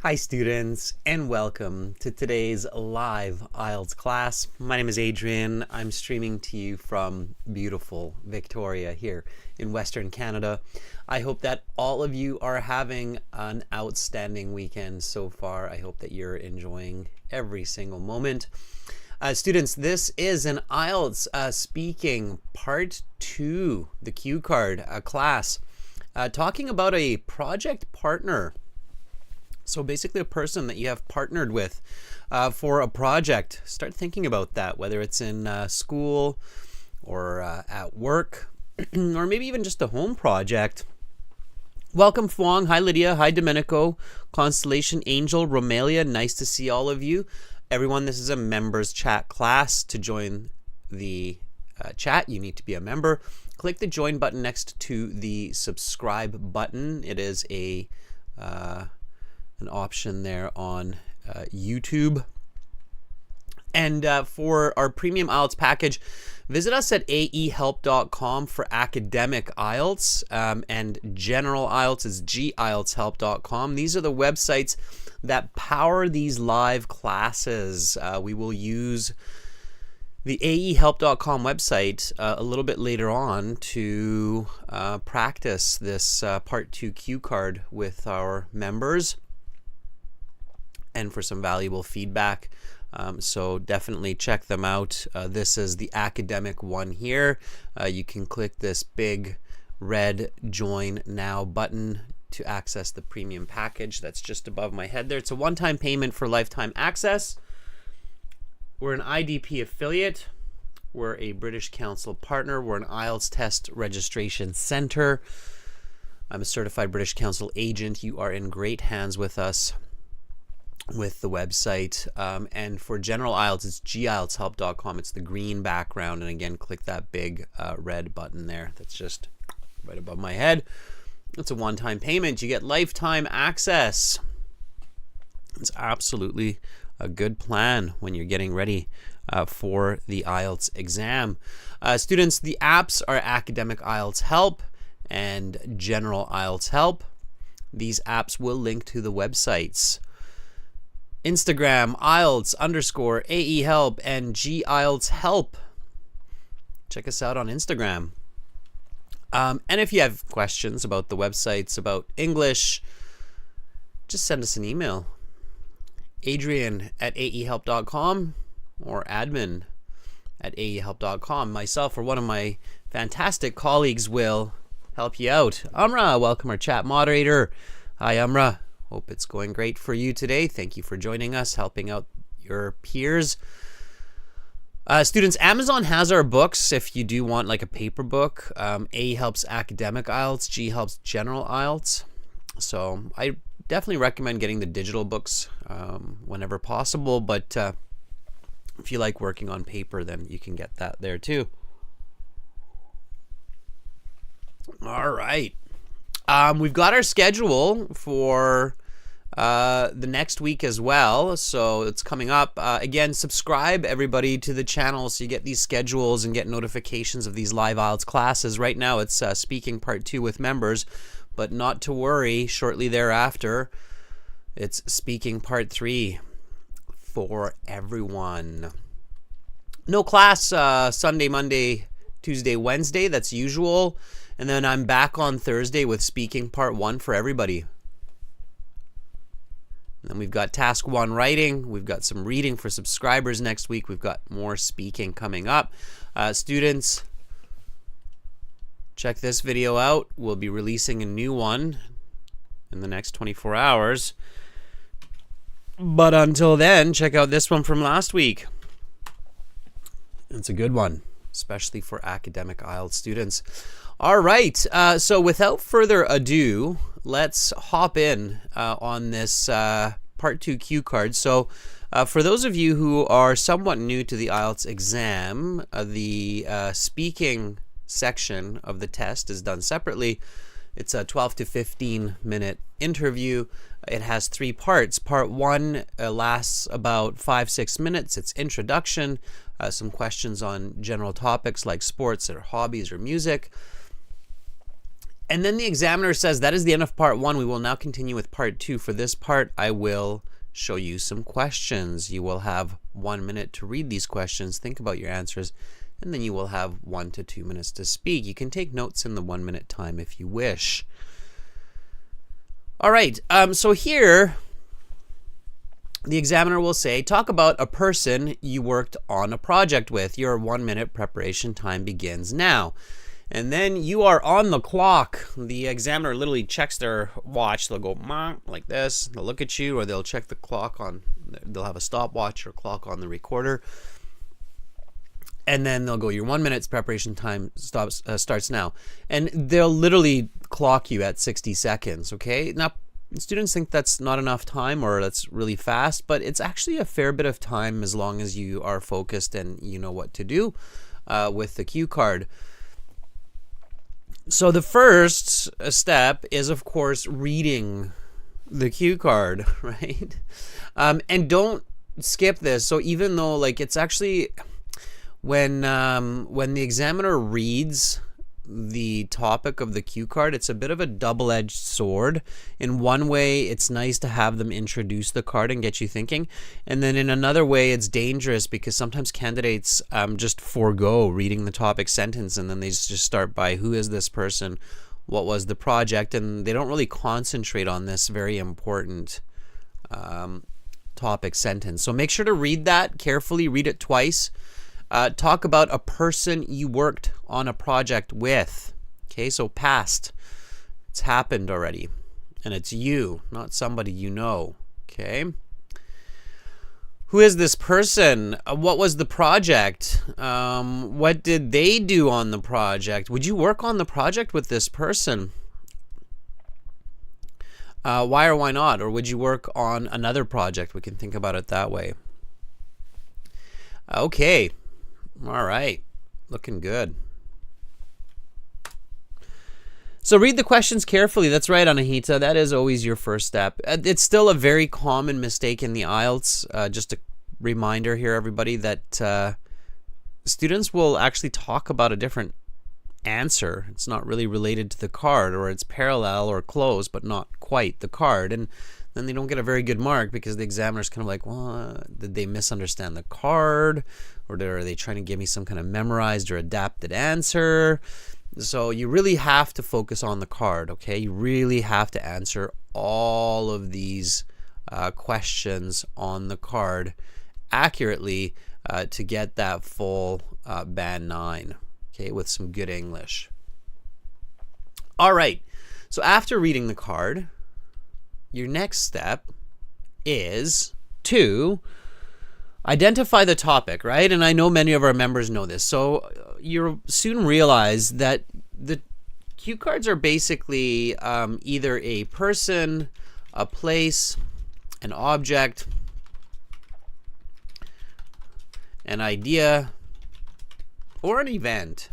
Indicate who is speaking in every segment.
Speaker 1: Hi students, and welcome to today's live IELTS class. My name is Adrian. I'm streaming to you from beautiful Victoria here in Western Canada. I hope that all of you are having an outstanding weekend so far. I hope that you're enjoying every single moment. Students, this is an IELTS speaking part 2, the cue card class, talking about a project partner. So basically a person that you have partnered with for a project. Start thinking about that, whether it's in school or at work or maybe even just a home project. Welcome Fuang, hi Lydia, hi Domenico, Constellation, Angel, Romelia, nice to see all of you. Everyone, this is a members chat class. To join the chat, you need to be a member. Click the join button next to the subscribe button. It is an option there on YouTube. And for our premium IELTS package, visit us at aehelp.com for academic IELTS, and general IELTS is gieltshelp.com. These are the websites that power these live classes. We will use the aehelp.com website a little bit later on to practice this part 2 cue card with our members and for some valuable feedback. So definitely check them out. This is the academic one here. You can click this big red join now button to access the premium package that's just above my head there. It's a one-time payment for lifetime access. We're an IDP affiliate. We're a British Council partner. We're an IELTS test registration center. I'm a certified British Council agent. You are in great hands with us with the website. And for general IELTS, it's gieltshelp.com. It's the green background. And again, click that big red button there. That's just right above my head. It's a one-time payment. You get lifetime access. It's absolutely a good plan when you're getting ready for the IELTS exam. Students, the apps are Academic IELTS Help and General IELTS Help. These apps will link to the websites. Instagram, IELTS_AEHelp and GIELTS Help. Check us out on Instagram. And if you have questions about the websites, about English, just send us an email. Adrian@aehelp.com or admin@aehelp.com. Myself or one of my fantastic colleagues will help you out. Amra, welcome, our chat moderator. Hi, Amra. Hope it's going great for you today. Thank you for joining us, helping out your peers. Students, Amazon has our books if you do want like a paper book. A helps Academic IELTS, G helps General IELTS. So I definitely recommend getting the digital books whenever possible, but if you like working on paper, then you can get that there too. All right. We've got our schedule for the next week as well, so it's coming up. Again, subscribe everybody to the channel so you get these schedules and get notifications of these live IELTS classes. Right now it's speaking part 2 with members, but not to worry, shortly thereafter it's speaking part 3 for everyone. No class Sunday, Monday, Tuesday, Wednesday, that's usual. And then I'm back on Thursday with speaking part 1 for everybody. And then we've got task 1 writing. We've got some reading for subscribers next week. We've got more speaking coming up. Students, check this video out. We'll be releasing a new one in the next 24 hours. But until then, check out this one from last week. It's a good one, especially for academic IELTS students. All right, so without further ado, let's hop in on this part 2 cue card. So for those of you who are somewhat new to the IELTS exam, the speaking section of the test is done separately. It's a 12 to 15 minute interview. It has 3 parts. Part 1 lasts about 5-6 minutes. It's introduction, some questions on general topics like sports or hobbies or music. And then the examiner says, that is the end of part 1. We will now continue with part 2. For this part, I will show you some questions. You will have 1 minute to read these questions, think about your answers, and then you will have 1 to 2 minutes to speak. You can take notes in the 1 minute time if you wish. All right, so here the examiner will say, talk about a person you worked on a project with. Your 1 minute preparation time begins now. And then you are on the clock. The examiner literally checks their watch. They'll go like this. They'll look at you, or they'll check the clock on, they'll have a stopwatch or clock on the recorder. And then they'll go, your 1 minute's preparation time starts now. And they'll literally clock you at 60 seconds, okay? Now, students think that's not enough time or that's really fast, but it's actually a fair bit of time as long as you are focused and you know what to do with the cue card. So the first step is, of course, reading the cue card, right? And don't skip this. So even though, like, it's actually when the examiner reads the topic of the cue card, it's a bit of a double-edged sword. In one way, it's nice to have them introduce the card and get you thinking, and then in another way, it's dangerous because sometimes candidates just forego reading the topic sentence, and then they just start by, who is this person, what was the project, and they don't really concentrate on this very important topic sentence. So make sure to read that carefully, read it twice. Talk about a person you worked on a project with. Okay, so past. It's happened already. And it's you, not somebody you know. Okay. Who is this person? What was the project? What did they do on the project? Would you work on the project with this person? Why or why not? Or would you work on another project? We can think about it that way. Okay. All right, looking good. So read the questions carefully. That's right, Anahita. That is always your first step. It's still a very common mistake in the IELTS. Just a reminder here, everybody, that students will actually talk about a different answer. It's not really related to the card, or it's parallel or close, but not quite the card. And then they don't get a very good mark because the examiner's kind of like, well, did they misunderstand the card? Or are they trying to give me some kind of memorized or adapted answer? So you really have to focus on the card, okay? You really have to answer all of these questions on the card accurately to get that full band 9, okay, with some good English. All right, so after reading the card, your next step is to identify the topic, right? And I know many of our members know this. So you'll soon realize that the cue cards are basically either a person, a place, an object, an idea, or an event.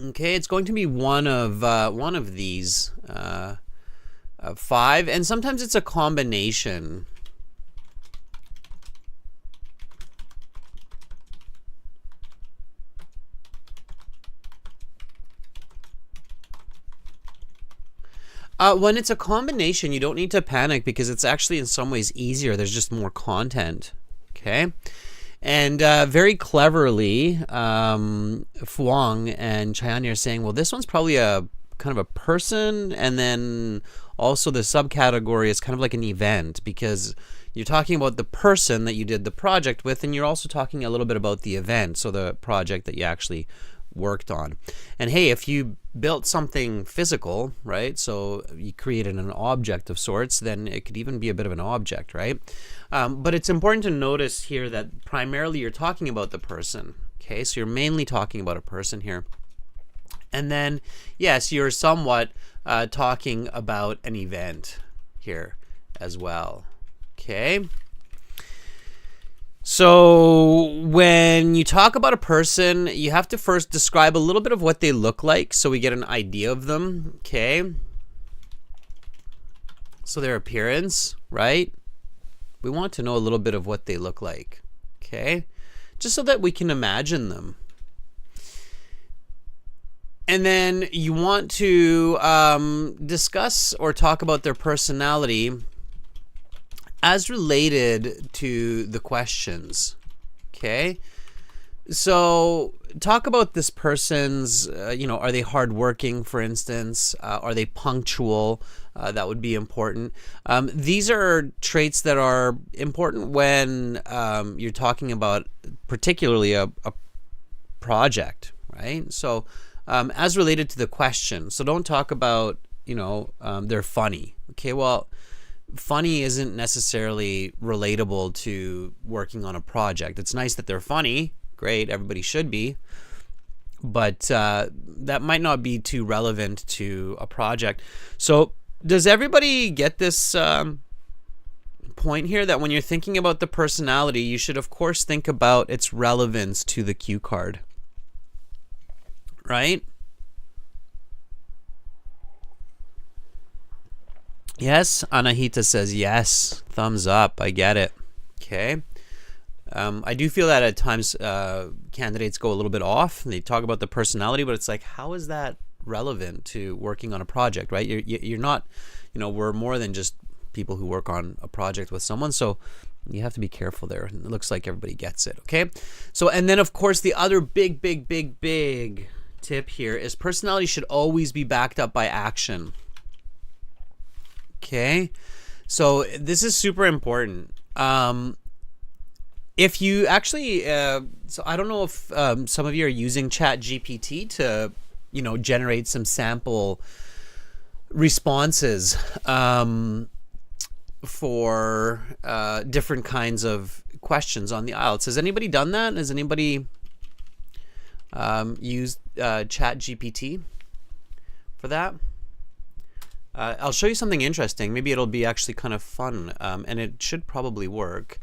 Speaker 1: Okay, it's going to be one of these 5, and sometimes it's a combination. When it's a combination, you don't need to panic because it's actually in some ways easier. There's just more content. Okay. And very cleverly, Fuang and Chayani are saying, well, this one's probably a kind of a person, and then also the subcategory is kind of like an event because you're talking about the person that you did the project with, and you're also talking a little bit about the event, so the project that you actually worked on. And hey, if you built something physical, right, so you created an object of sorts, then it could even be a bit of an object, right? But it's important to notice here that primarily you're talking about the person, okay? So you're mainly talking about a person here. And then, yes, you're somewhat talking about an event here as well, okay? So when you talk about a person, you have to first describe a little bit of what they look like so we get an idea of them, okay? So their appearance, right? We want to know a little bit of what they look like, okay? Just so that we can imagine them. And then you want to discuss or talk about their personality as related to the questions. Okay? So talk about this person's, are they hardworking, for instance? Are they punctual? That would be important. These are traits that are important when you're talking about particularly a project, right? So as related to the question. So don't talk about, they're funny. Okay, well, funny isn't necessarily relatable to working on a project. It's nice that they're funny. Great, everybody should be. But that might not be too relevant to a project. So does everybody get this point here, that when you're thinking about the personality, you should of course think about its relevance to the cue card, right? Yes, Anahita says yes, thumbs up, I get it. Okay. I do feel that at times candidates go a little bit off. They talk about the personality, but it's like, how is that relevant to working on a project, right? You're not, we're more than just people who work on a project with someone, so you have to be careful there. It looks like everybody gets it, okay? So, and then of course the other big tip here is personality should always be backed up by action. Okay, so this is super important. If you actually, so I don't know if some of you are using ChatGPT to, generate some sample responses for different kinds of questions on the IELTS. Has anybody done that? Has anybody used ChatGPT for that? I'll show you something interesting. Maybe it'll be actually kind of fun, and it should probably work.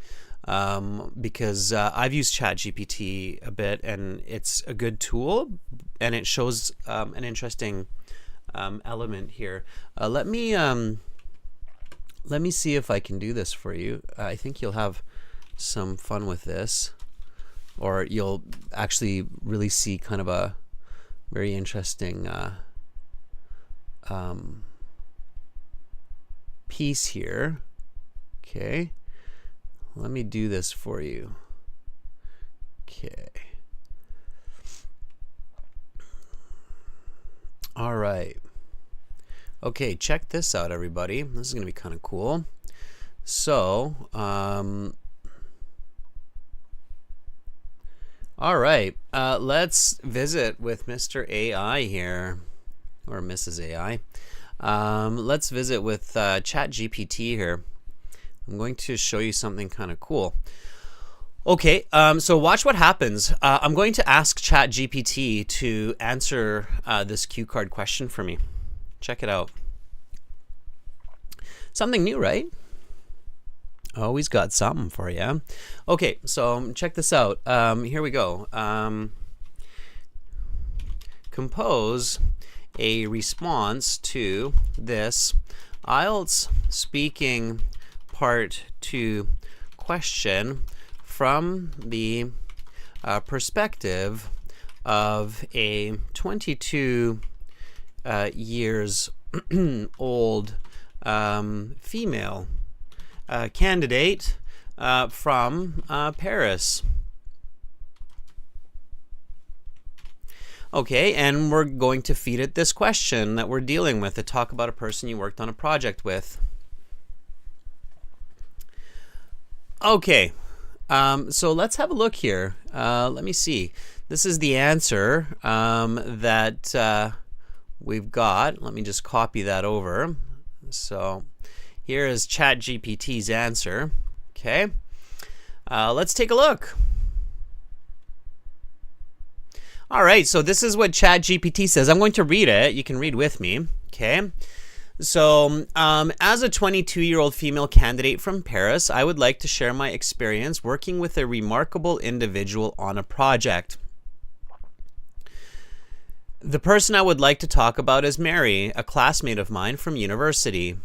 Speaker 1: Because I've used ChatGPT a bit, and it's a good tool, and it shows an interesting element here. Let me see if I can do this for you. I think you'll have some fun with this, or you'll actually really see kind of a very interesting piece here. Okay. Let me do this for you. Okay. All right. Okay, check this out, everybody. This is going to be kind of cool. So, all right. Let's visit with Mr. AI here, or Mrs. AI. Let's visit with ChatGPT here. I'm going to show you something kind of cool. Okay, so watch what happens. I'm going to ask ChatGPT to answer this cue card question for me. Check it out. Something new, right? Always got something for you. Okay, so check this out. Here we go. Compose a response to this IELTS speaking Part 2 question from the perspective of a 22 years old female candidate from Paris. Okay, and we're going to feed it this question that we're dealing with to talk about a person you worked on a project with. Okay, so let's have a look here. Let me see. This is the answer that we've got. Let me just copy that over. So here is ChatGPT's answer. Okay, let's take a look. All right, so this is what ChatGPT says. I'm going to read it. You can read with me. Okay. So, as a 22-year-old female candidate from Paris, I would like to share my experience working with a remarkable individual on a project. The person I would like to talk about is Mary, a classmate of mine from university.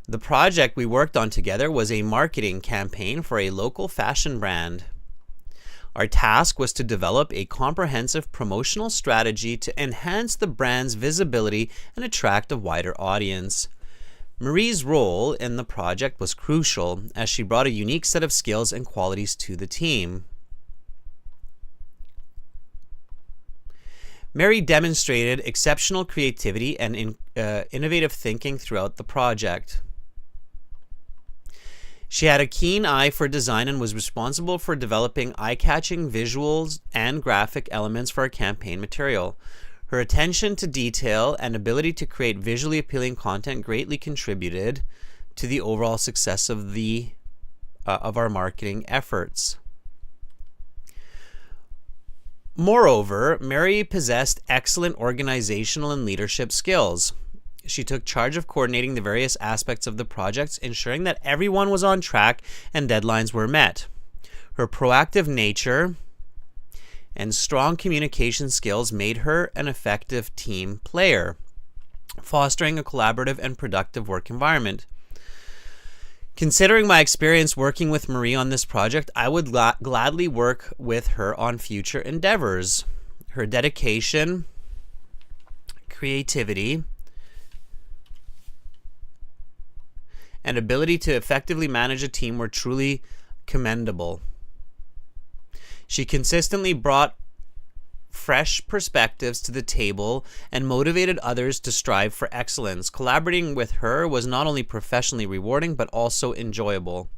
Speaker 1: The project we worked on together was a marketing campaign for a local fashion brand. Our task was to develop a comprehensive promotional strategy to enhance the brand's visibility and attract a wider audience. Marie's role in the project was crucial as she brought a unique set of skills and qualities to the team. Mary demonstrated exceptional creativity and innovative thinking throughout the project. She had a keen eye for design and was responsible for developing eye-catching visuals and graphic elements for our campaign material. Her attention to detail and ability to create visually appealing content greatly contributed to the overall success of our marketing efforts. Moreover, Mary possessed excellent organizational and leadership skills. She took charge of coordinating the various aspects of the projects, ensuring that everyone was on track and deadlines were met. Her proactive nature and strong communication skills made her an effective team player, fostering a collaborative and productive work environment. Considering my experience working with Marie on this project, I would gladly work with her on future endeavors. Her dedication, creativity, and ability to effectively manage a team were truly commendable. She consistently brought fresh perspectives to the table and motivated others to strive for excellence. Collaborating with her was not only professionally rewarding, but also enjoyable.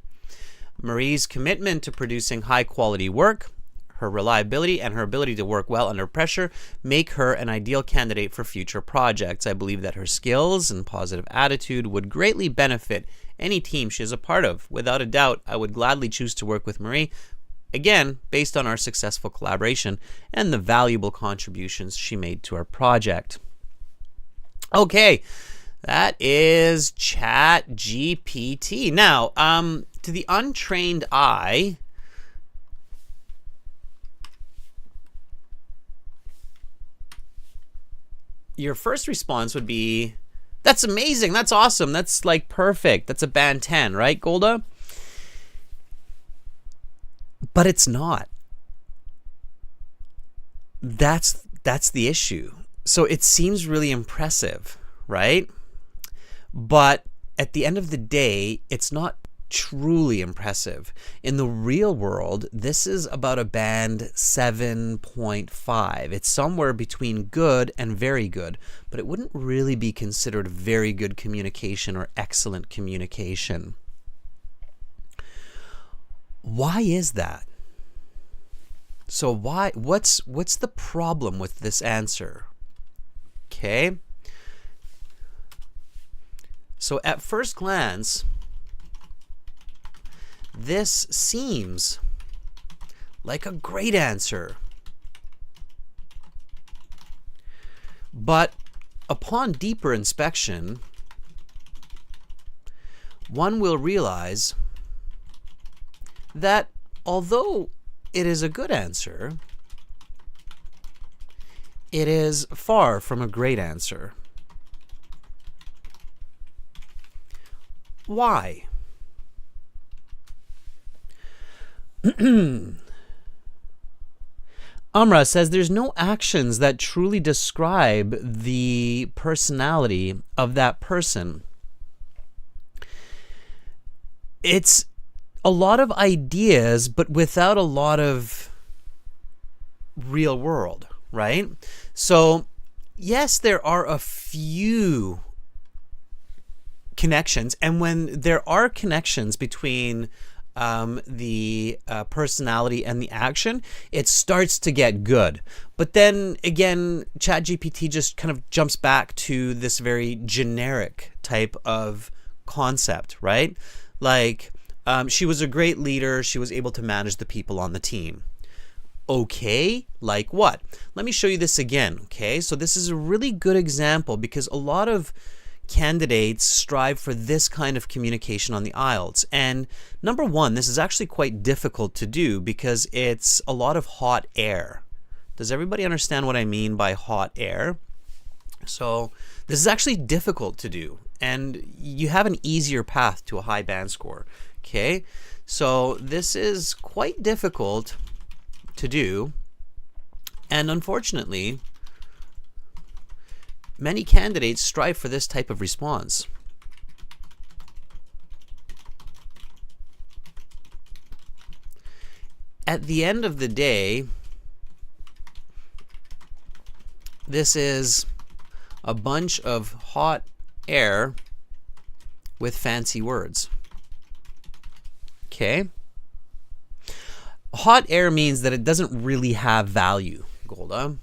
Speaker 1: Marie's commitment to producing high-quality work, her reliability, and her ability to work well under pressure make her an ideal candidate for future projects. I believe that her skills and positive attitude would greatly benefit any team she is a part of. Without a doubt, I would gladly choose to work with Marie, again, based on our successful collaboration and the valuable contributions she made to our project. Okay, that is ChatGPT. Now, to the untrained eye, your first response would be, that's amazing, that's awesome, that's like perfect, that's a band 10, right, Golda? But it's not. That's the issue. So it seems really impressive, right? But at the end of the day, it's not truly impressive. In the real world, this is about a band 7.5. It's somewhere between good and very good, but it wouldn't really be considered very good communication or excellent communication. Why is that? So what's the problem with this answer? Okay. So at first glance, this seems like a great answer. But upon deeper inspection, one will realize that although it is a good answer, it is far from a great answer. Why? Amra says there's no actions that truly describe the personality of that person. It's a lot of ideas, but without a lot of real world, right? So, yes, there are a few connections, and when there are connections between the personality and the action, it starts to get good. But then again, ChatGPT just kind of jumps back to this very generic type of concept, right? Like, she was a great leader. She was able to manage the people on the team. Okay, like what? Let me show you this again, okay? So this is a really good example because a lot of candidates strive for this kind of communication on the IELTS. And number one, this is actually quite difficult to do because it's a lot of hot air. Does everybody understand what I mean by hot air? So this is actually difficult to do, and you have an easier path to a high band score. Okay, so this is quite difficult, to do. And unfortunately, many candidates strive for this type of response. At the end of the day, this is a bunch of hot air with fancy words. Okay? Hot air means that it doesn't really have value, Golda.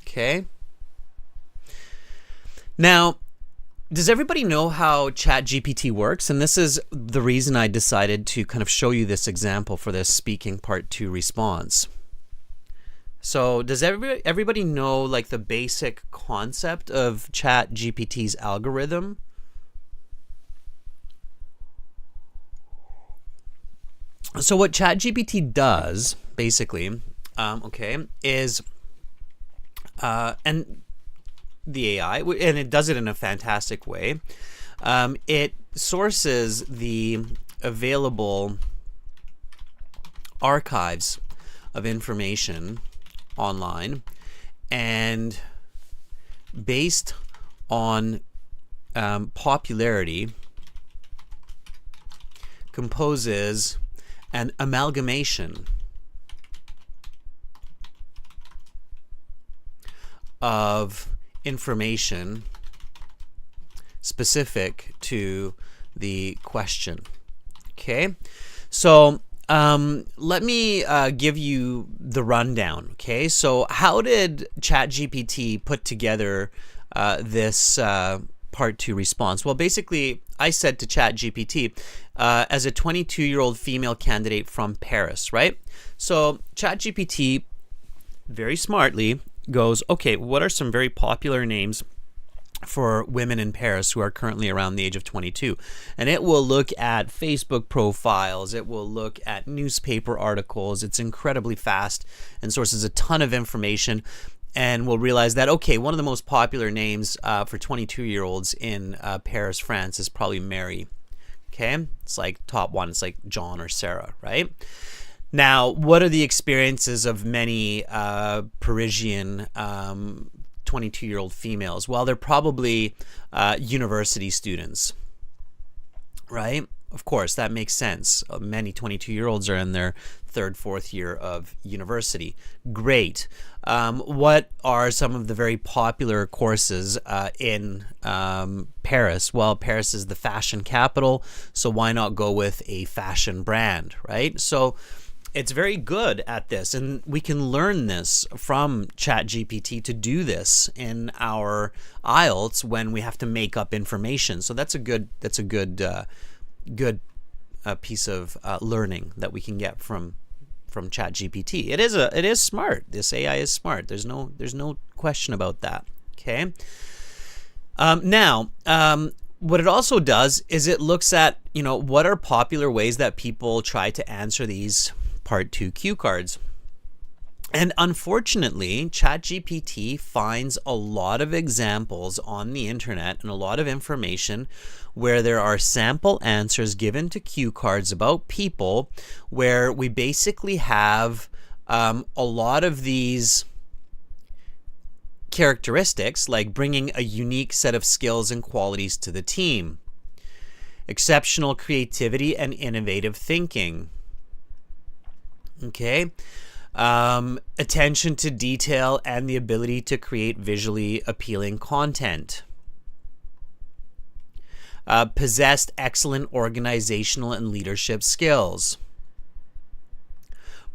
Speaker 1: Okay? Now, does everybody know how ChatGPT works? And this is the reason I decided to kind of show you this example for this speaking part 2 response. So does everybody know like the basic concept of ChatGPT's algorithm? So what ChatGPT does basically, is and the AI, and it does it in a fantastic way. It sources the available archives of information online, and based on popularity, composes an amalgamation of information specific to the question. Okay, so let me give you the rundown. Okay, so how did ChatGPT put together this part 2 response? Well, basically, I said to ChatGPT, as a 22-year-old female candidate from Paris, right? So ChatGPT very smartly goes, okay, what are some very popular names for women in Paris who are currently around the age of 22? And it will look at Facebook profiles, it will look at newspaper articles. It's incredibly fast and sources a ton of information, and we'll realize that, okay, one of the most popular names for 22-year-olds in Paris, France is probably Mary. Okay, it's like top one, it's like John or Sarah, right? Now, what are the experiences of many Parisian 22-year-old females? Well, they're probably university students, right? Of course, that makes sense. Many 22-year-olds are in their third, fourth year of university. Great. What are some of the very popular courses in Paris? Well, Paris is the fashion capital, so why not go with a fashion brand, right? So it's very good at this, and we can learn this from ChatGPT to do this in our IELTS when we have to make up information. So that's a good piece of learning that we can get from ChatGPT. It is smart. This AI is smart. There's no question about that. Okay. Now, what it also does is it looks at, what are popular ways that people try to answer these Part 2 cue cards. And unfortunately, ChatGPT finds a lot of examples on the internet and a lot of information where there are sample answers given to cue cards about people, where we basically have a lot of these characteristics, like bringing a unique set of skills and qualities to the team, exceptional creativity and innovative thinking. Okay, attention to detail and the ability to create visually appealing content. Possessed excellent organizational and leadership skills.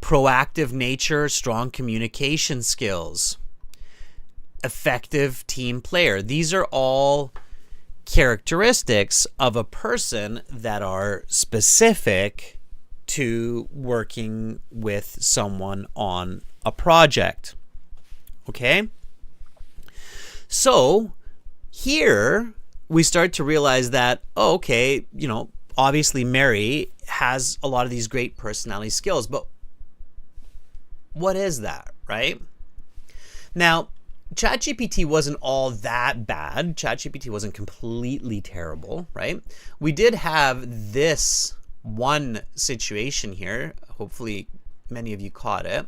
Speaker 1: Proactive nature, strong communication skills. Effective team player. These are all characteristics of a person that are specific to working with someone on a project. Okay? So here we start to realize that, obviously Mary has a lot of these great personality skills, but what is that, right? Now, ChatGPT wasn't all that bad. ChatGPT wasn't completely terrible, right? We did have this one situation here. Hopefully many of you caught it.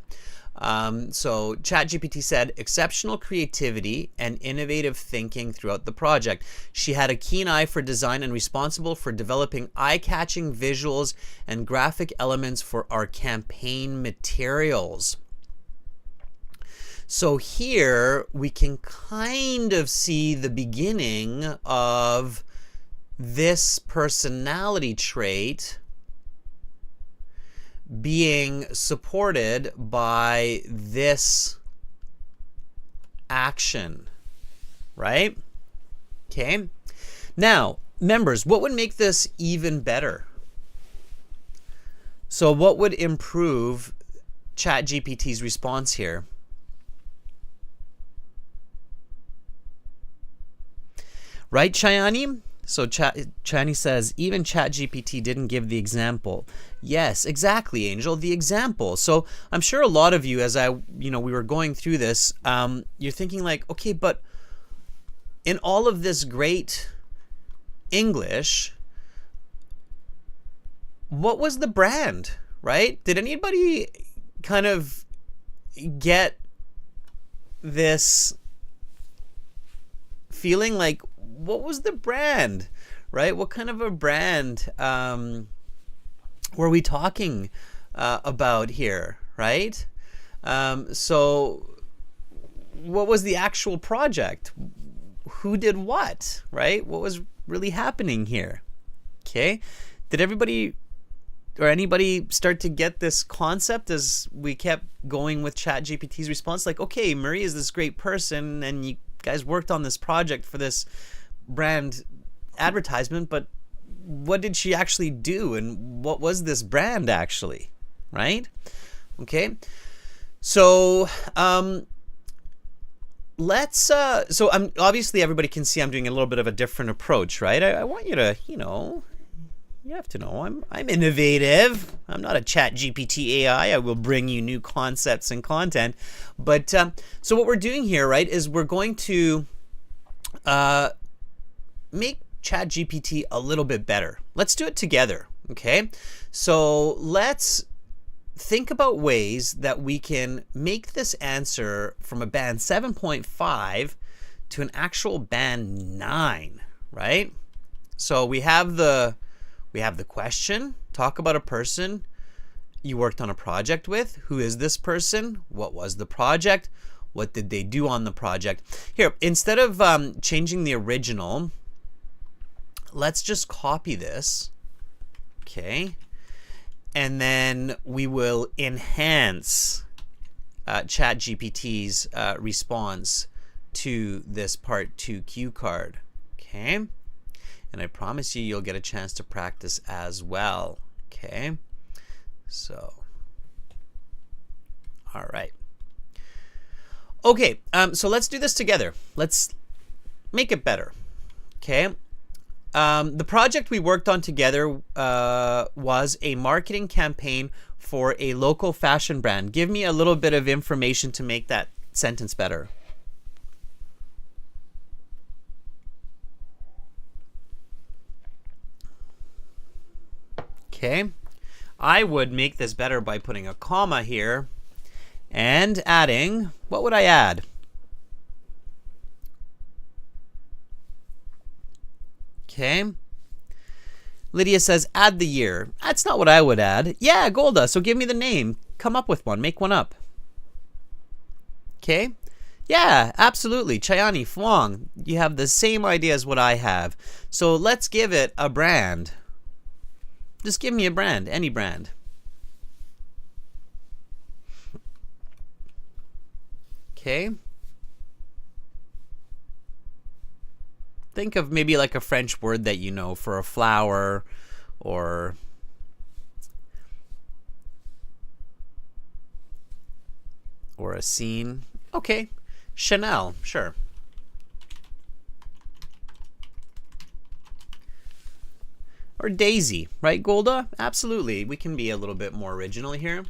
Speaker 1: So ChatGPT said, exceptional creativity and innovative thinking throughout the project. She had a keen eye for design and responsible for developing eye-catching visuals and graphic elements for our campaign materials. So here we can kind of see the beginning of this personality trait being supported by this action, right? Okay. Now, members, what would make this even better? So what would improve ChatGPT's response here? Right, Chayani? So Chayani says, even ChatGPT didn't give the example. Yes, exactly, Angel, the example. So I'm sure a lot of you, as we were going through this, you're thinking like, okay, but in all of this great English, what was the brand, right? Did anybody kind of get this feeling like, what was the brand, right? What kind of a brand were we talking about here, right? So what was the actual project? Who did what, right? What was really happening here? Okay. Did everybody or anybody start to get this concept as we kept going with ChatGPT's response? Like, okay, Marie is this great person and you guys worked on this project for this brand advertisement, but what did she actually do and what was this brand actually, right? Okay, so let's so I'm obviously everybody can see I'm doing a little bit of a different approach, right? I want you to, you have to know I'm innovative. I'm not a ChatGPT AI. I will bring you new concepts and content. But so what we're doing here, right, is we're going to make ChatGPT a little bit better. Let's do it together, okay? So let's think about ways that we can make this answer from a band 7.5 to an actual band 9, right? So we have the question, talk about a person you worked on a project with. Who is this person? What was the project? What did they do on the project? Here, instead of changing the original, let's just copy this, okay? And then we will enhance ChatGPT's response to this part 2 cue card, okay? And I promise you'll get a chance to practice as well, okay? So, all right. Okay, so let's do this together. Let's make it better, okay? The project we worked on together was a marketing campaign for a local fashion brand. Give me a little bit of information to make that sentence better. Okay, I would make this better by putting a comma here and adding, what would I add? Okay. Lydia says, add the year. That's not what I would add. Yeah, Golda, so give me the name. Come up with one. Make one up. Okay. Yeah, absolutely. Chayani, Fwong, you have the same idea as what I have. So let's give it a brand. Just give me a brand, any brand. Okay. Think of maybe like a French word that you know for a flower or a scene. Okay. Chanel, sure. Or Daisy, right, Golda? Absolutely. We can be a little bit more original here.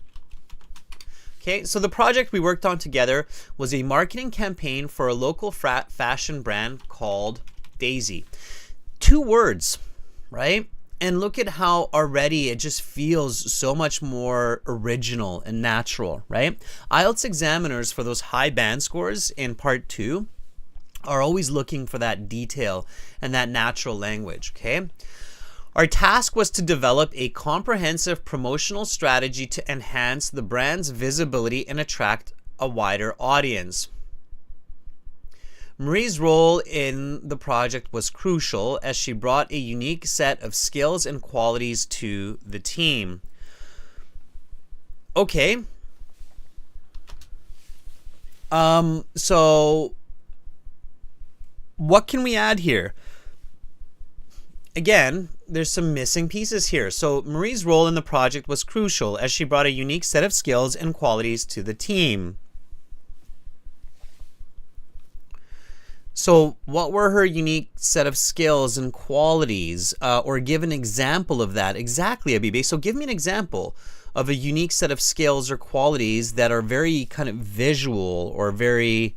Speaker 1: Okay, so the project we worked on together was a marketing campaign for a local fashion brand called Daisy. 2 words, right? And look at how already it just feels so much more original and natural, right? IELTS examiners for those high band scores in part 2 are always looking for that detail and that natural language, okay? Our task was to develop a comprehensive promotional strategy to enhance the brand's visibility and attract a wider audience. Marie's role in the project was crucial as she brought a unique set of skills and qualities to the team. Okay. So what can we add here? Again, there's some missing pieces here. So Marie's role in the project was crucial as she brought a unique set of skills and qualities to the team. So what were her unique set of skills and qualities, or give an example of that? Exactly, Abibe. So give me an example of a unique set of skills or qualities that are very kind of visual or very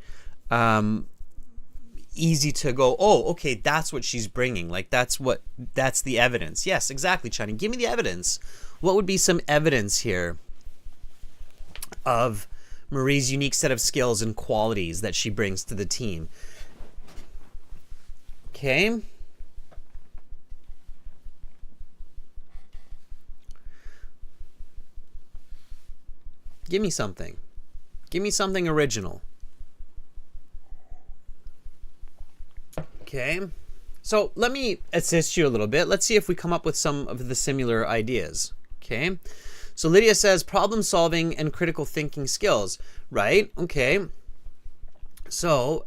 Speaker 1: easy to go, oh, okay, that's what she's bringing. Like that's the evidence. Yes, exactly, Chani. Give me the evidence. What would be some evidence here of Marie's unique set of skills and qualities that she brings to the team? Okay. Give me something. Give me something original. Okay. So let me assist you a little bit. Let's see if we come up with some of the similar ideas. Okay. So Lydia says problem solving and critical thinking skills, right? Okay. So,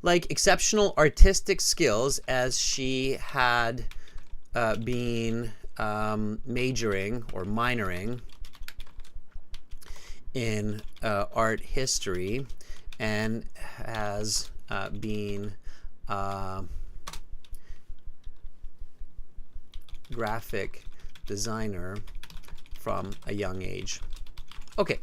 Speaker 1: like exceptional artistic skills as she had been majoring or minoring in art history and has been graphic designer from a young age. Okay.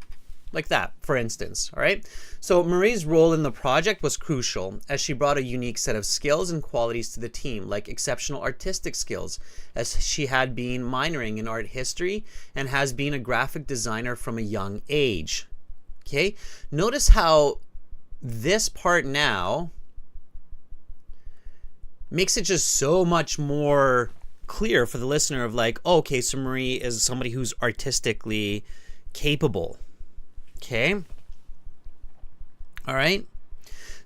Speaker 1: Like that, for instance, all right? So Marie's role in the project was crucial as she brought a unique set of skills and qualities to the team, like exceptional artistic skills, as she had been minoring in art history and has been a graphic designer from a young age. Okay? Notice how this part now makes it just so much more clear for the listener of like, oh, okay, so Marie is somebody who's artistically capable. Okay. All right.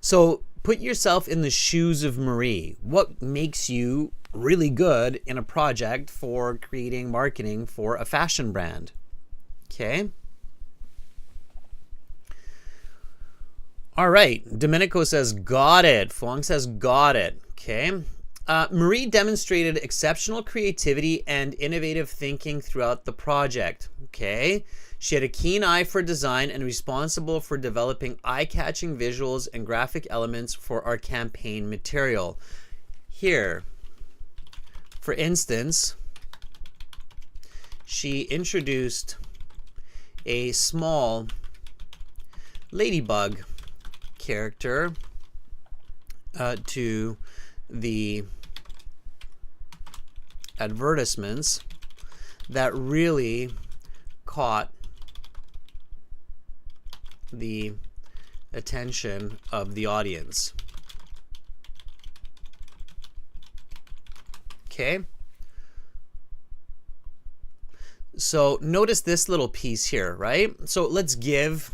Speaker 1: So put yourself in the shoes of Marie. What makes you really good in a project for creating marketing for a fashion brand? Okay. All right. Domenico says, got it. Fuang says, got it. Okay. Marie demonstrated exceptional creativity and innovative thinking throughout the project. Okay. She had a keen eye for design and responsible for developing eye-catching visuals and graphic elements for our campaign material. Here, for instance, she introduced a small ladybug character to the advertisements that really caught the attention of the audience. Okay. So notice this little piece here, right? So let's give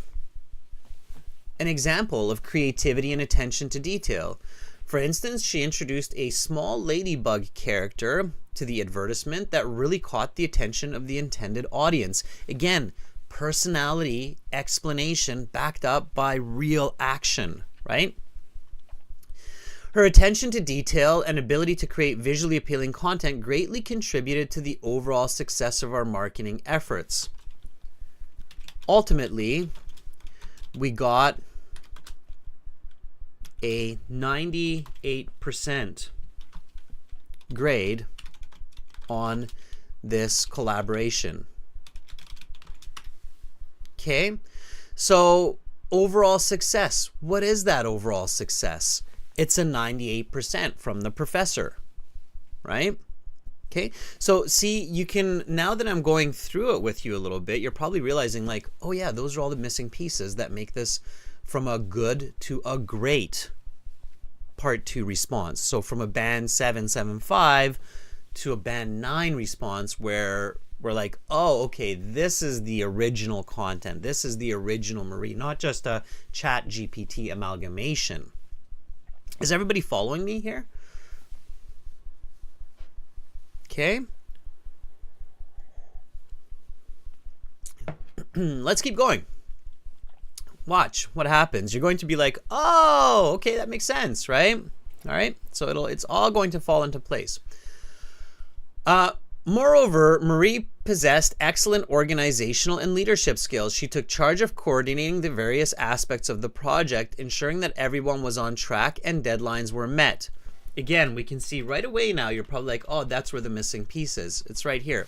Speaker 1: an example of creativity and attention to detail. For instance, she introduced a small ladybug character to the advertisement that really caught the attention of the intended audience. Again, personality explanation backed up by real action, right? Her attention to detail and ability to create visually appealing content greatly contributed to the overall success of our marketing efforts. ultimately, we got a 98% grade on this collaboration. Okay, so overall success. What is that overall success? It's a 98% from the professor, right? Okay, so see, you can, now that I'm going through it with you a little bit, you're probably realizing like, oh yeah, those are all the missing pieces that make this from a good to a great part 2 response. So from a band 7.75 to a band 9 response where we're like, oh, okay, this is the original content. This is the original Marie, not just a ChatGPT amalgamation. Is everybody following me here? Okay. Let's keep going. Watch what happens. You're going to be like, oh, okay, that makes sense, right? All right, so it's all going to fall into place. Moreover, Marie possessed excellent organizational and leadership skills. She took charge of coordinating the various aspects of the project, ensuring that everyone was on track and deadlines were met. Again, we can see right away now, you're probably like, oh, that's where the missing piece is. It's right here.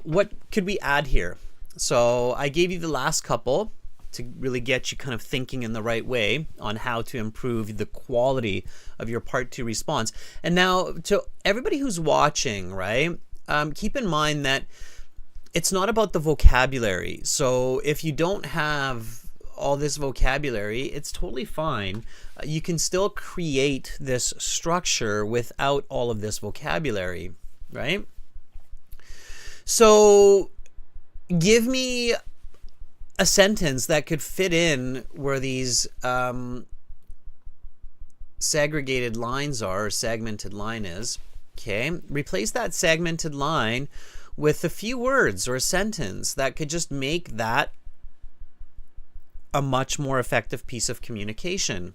Speaker 1: What could we add here? So I gave you the last couple to really get you kind of thinking in the right way on how to improve the quality of your part 2 response. And now to everybody who's watching, right, keep in mind that it's not about the vocabulary. So if you don't have all this vocabulary, it's totally fine. You can still create this structure without all of this vocabulary, right? So give me a sentence that could fit in where these segregated lines are, or segmented line is. Okay, replace that segmented line with a few words or a sentence that could just make that a much more effective piece of communication.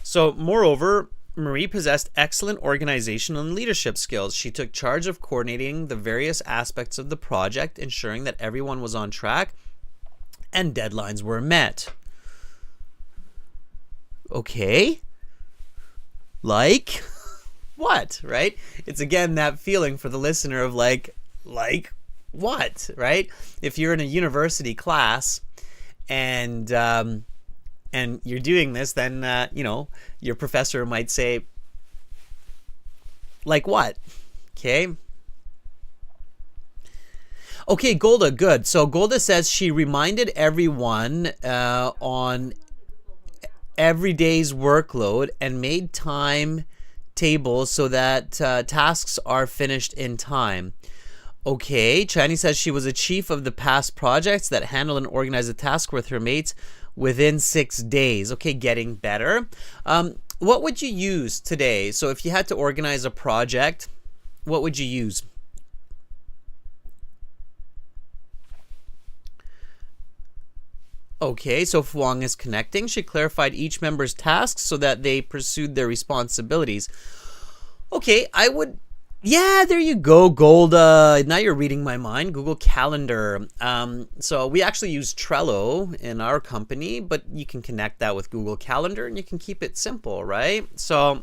Speaker 1: So, moreover, Marie possessed excellent organizational and leadership skills. She took charge of coordinating the various aspects of the project, ensuring that everyone was on track and deadlines were met. Okay. Like what, right? It's again that feeling for the listener of like what, right? If you're in a university class and you're doing this, then you know, your professor might say, like what? Okay. Okay, Golda, good. So Golda says she reminded everyone on every day's workload and made time tables so that tasks are finished in time. Okay, Chani says she was a chief of the past projects that handled and organized the task with her mates within 6 days. Okay, getting better. What would you use today? So if you had to organize a project, what would you use? Okay, so Fuang is connecting. She clarified each member's tasks so that they pursued their responsibilities. Okay, I would... Yeah, there you go, Golda. Now you're reading my mind. Google Calendar. So we actually use Trello in our company, but you can connect that with Google Calendar and you can keep it simple, right? So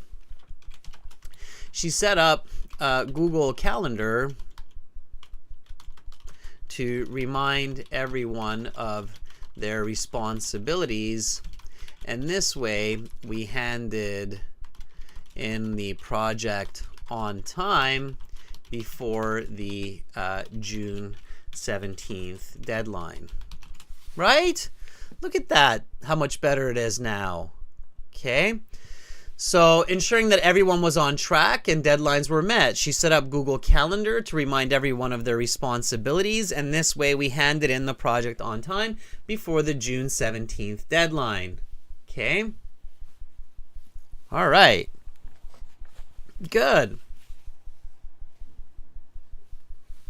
Speaker 1: she set up Google Calendar to remind everyone of their responsibilities, and this way we handed in the project on time before the June 17th deadline. Right? Look at that, how much better it is now. Okay, so ensuring that everyone was on track and deadlines were met. She set up Google Calendar to remind everyone of their responsibilities, and this way we handed in the project on time before the June 17th deadline. Okay. All right. Good.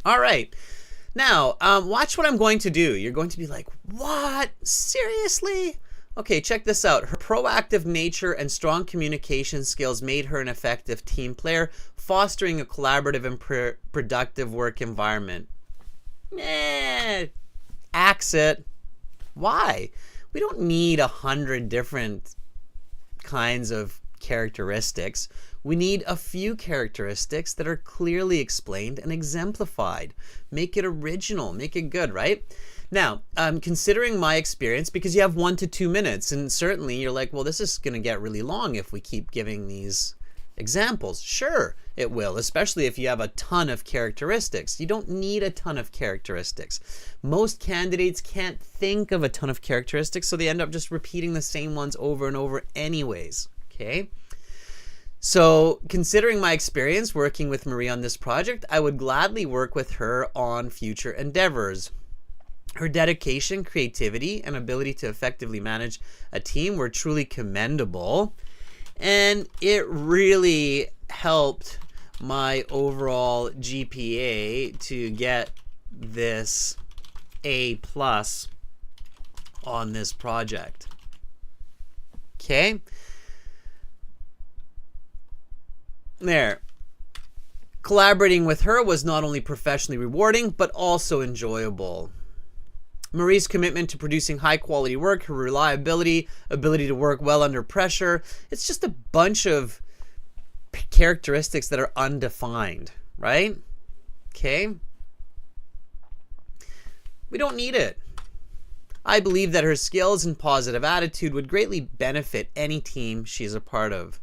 Speaker 1: All right. Now, watch what I'm going to do. You're going to be like, what? Seriously? Okay, check this out. Her proactive nature and strong communication skills made her an effective team player, fostering a collaborative and productive work environment. Axe it. Why? We don't need 100 different kinds of characteristics. We need a few characteristics that are clearly explained and exemplified. Make it original, make it good, right? Now, considering my experience, because you have 1 to 2 minutes, and certainly you're like, well, this is going to get really long if we keep giving these examples. Sure, it will, especially if you have a ton of characteristics. You don't need a ton of characteristics. Most candidates can't think of a ton of characteristics, so they end up just repeating the same ones over and over anyways, okay? So considering my experience working with Marie on this project, I would gladly work with her on future endeavors. Her dedication, creativity, and ability to effectively manage a team were truly commendable, and it really helped my overall GPA to get this A+ on this project. Okay? There. Collaborating with her was not only professionally rewarding, but also enjoyable. Marie's commitment to producing high quality work, her reliability, ability to work well under pressure, it's just a bunch of characteristics that are undefined, right? Okay? We don't need it. I believe that her skills and positive attitude would greatly benefit any team she is a part of.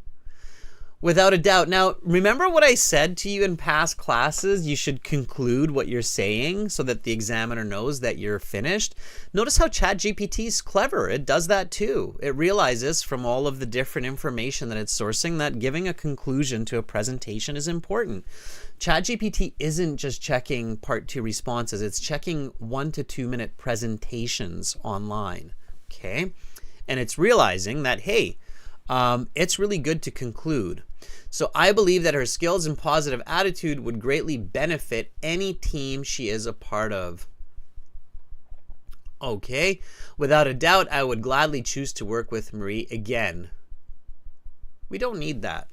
Speaker 1: Without a doubt. Now, remember what I said to you in past classes? You should conclude what you're saying so that the examiner knows that you're finished. Notice how ChatGPT is clever. It does that too. It realizes from all of the different information that it's sourcing that giving a conclusion to a presentation is important. ChatGPT isn't just checking part 2 responses. It's checking 1 to 2 minute presentations online. Okay? And it's realizing that, hey, it's really good to conclude. So I believe that her skills and positive attitude would greatly benefit any team she is a part of. Okay, without a doubt, I would gladly choose to work with Marie again. We don't need that.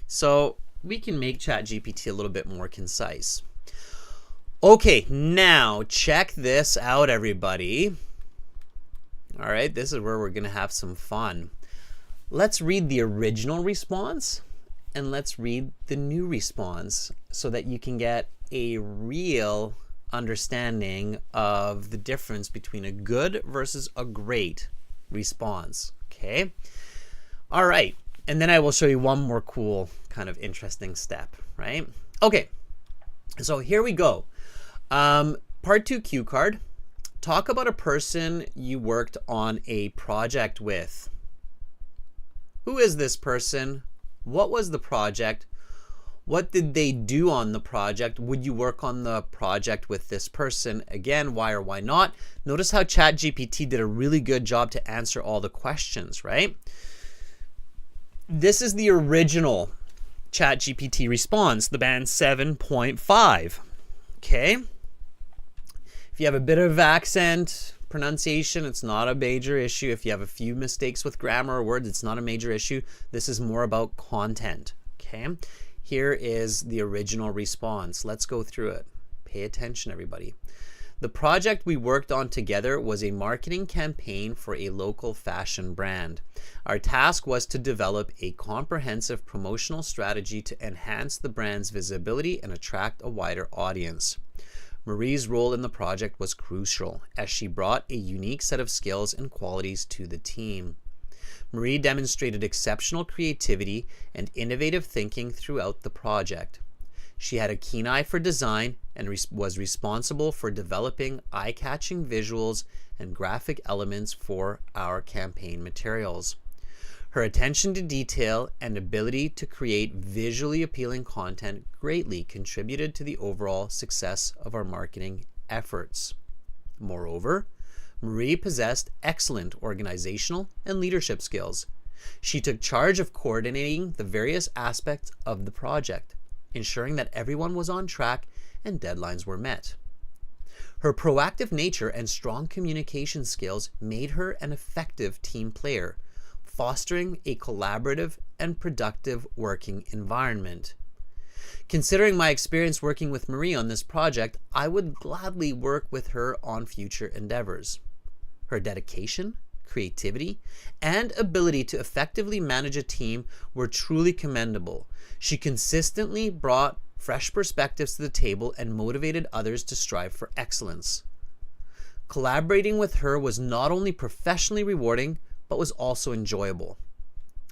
Speaker 1: So we can make ChatGPT a little bit more concise. Okay, now check this out, everybody. All right, this is where we're going to have some fun. Let's read the original response and let's read the new response so that you can get a real understanding of the difference between a good versus a great response. Okay? All right. And then I will show you one more cool kind of interesting step, right? Okay. So here we go. Part 2 cue card. Talk about a person you worked on a project with. Who is this person? What was the project? What did they do on the project? Would you work on the project with this person? Again, why or why not? Notice how ChatGPT did a really good job to answer all the questions, right? This is the original ChatGPT response, the band 7.5. Okay? If you have a bit of accent, pronunciation, it's not a major issue. If you have a few mistakes with grammar or words, it's not a major issue. This is more about content. Okay? Here is the original response. Let's go through it. Pay attention, everybody. The project we worked on together was a marketing campaign for a local fashion brand. Our task was to develop a comprehensive promotional strategy to enhance the brand's visibility and attract a wider audience. Marie's role in the project was crucial as she brought a unique set of skills and qualities to the team. Marie demonstrated exceptional creativity and innovative thinking throughout the project. She had a keen eye for design and was responsible for developing eye-catching visuals and graphic elements for our campaign materials. Her attention to detail and ability to create visually appealing content greatly contributed to the overall success of our marketing efforts. Moreover, Marie possessed excellent organizational and leadership skills. She took charge of coordinating the various aspects of the project, ensuring that everyone was on track and deadlines were met. Her proactive nature and strong communication skills made her an effective team player, fostering a collaborative and productive working environment. Considering my experience working with Marie on this project, I would gladly work with her on future endeavors. Her dedication, creativity, and ability to effectively manage a team were truly commendable. She consistently brought fresh perspectives to the table and motivated others to strive for excellence. Collaborating with her was not only professionally rewarding, but was also enjoyable.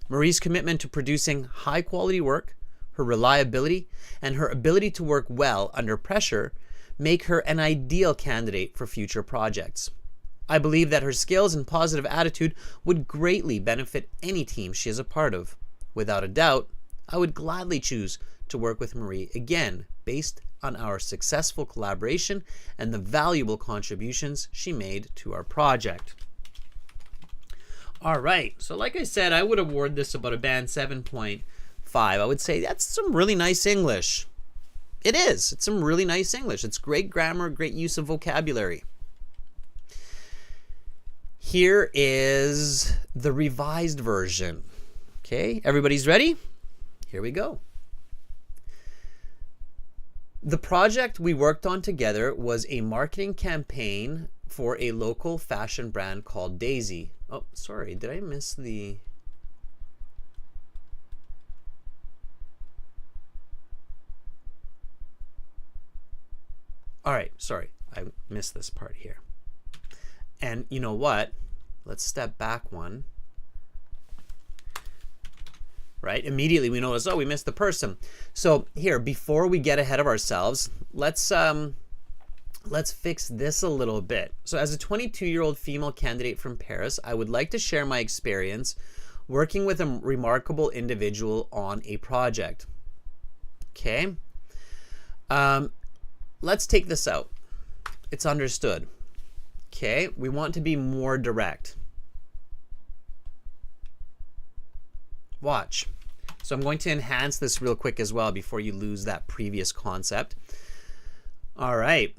Speaker 1: Marie's commitment to producing high-quality work, her reliability, and her ability to work well under pressure make her an ideal candidate for future projects. I believe that her skills and positive attitude would greatly benefit any team she is a part of. Without a doubt, I would gladly choose to work with Marie again based on our successful collaboration and the valuable contributions she made to our project. All right, so like I said, I would award this about a band 7.5. I would say that's some really nice English. It is. It's some really nice English. It's great grammar, great use of vocabulary. Here is the revised version. Okay, everybody's ready? Here we go. The project we worked on together was a marketing campaign for a local fashion brand called Daisy. Oh, sorry, did I miss the... All right, sorry, I missed this part here. And you know what? Let's step back one. Right? Immediately we notice, oh, we missed the person. So here, before we get ahead of ourselves, let's fix this a little bit. So as a 22-year-old female candidate from Paris, I would like to share my experience working with a remarkable individual on a project. Okay. Let's take this out. It's understood. Okay, we want to be more direct. Watch. So I'm going to enhance this real quick as well before you lose that previous concept. All right.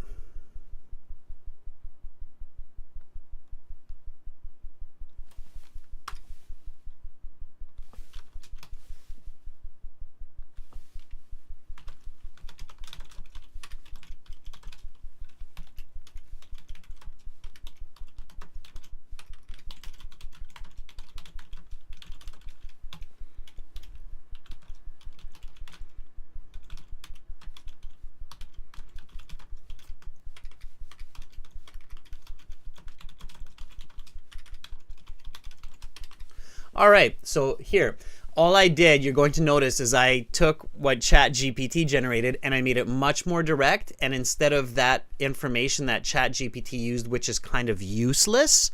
Speaker 1: All right, so here, all I did, you're going to notice, is I took what ChatGPT generated and I made it much more direct. And instead of that information that ChatGPT used, which is kind of useless,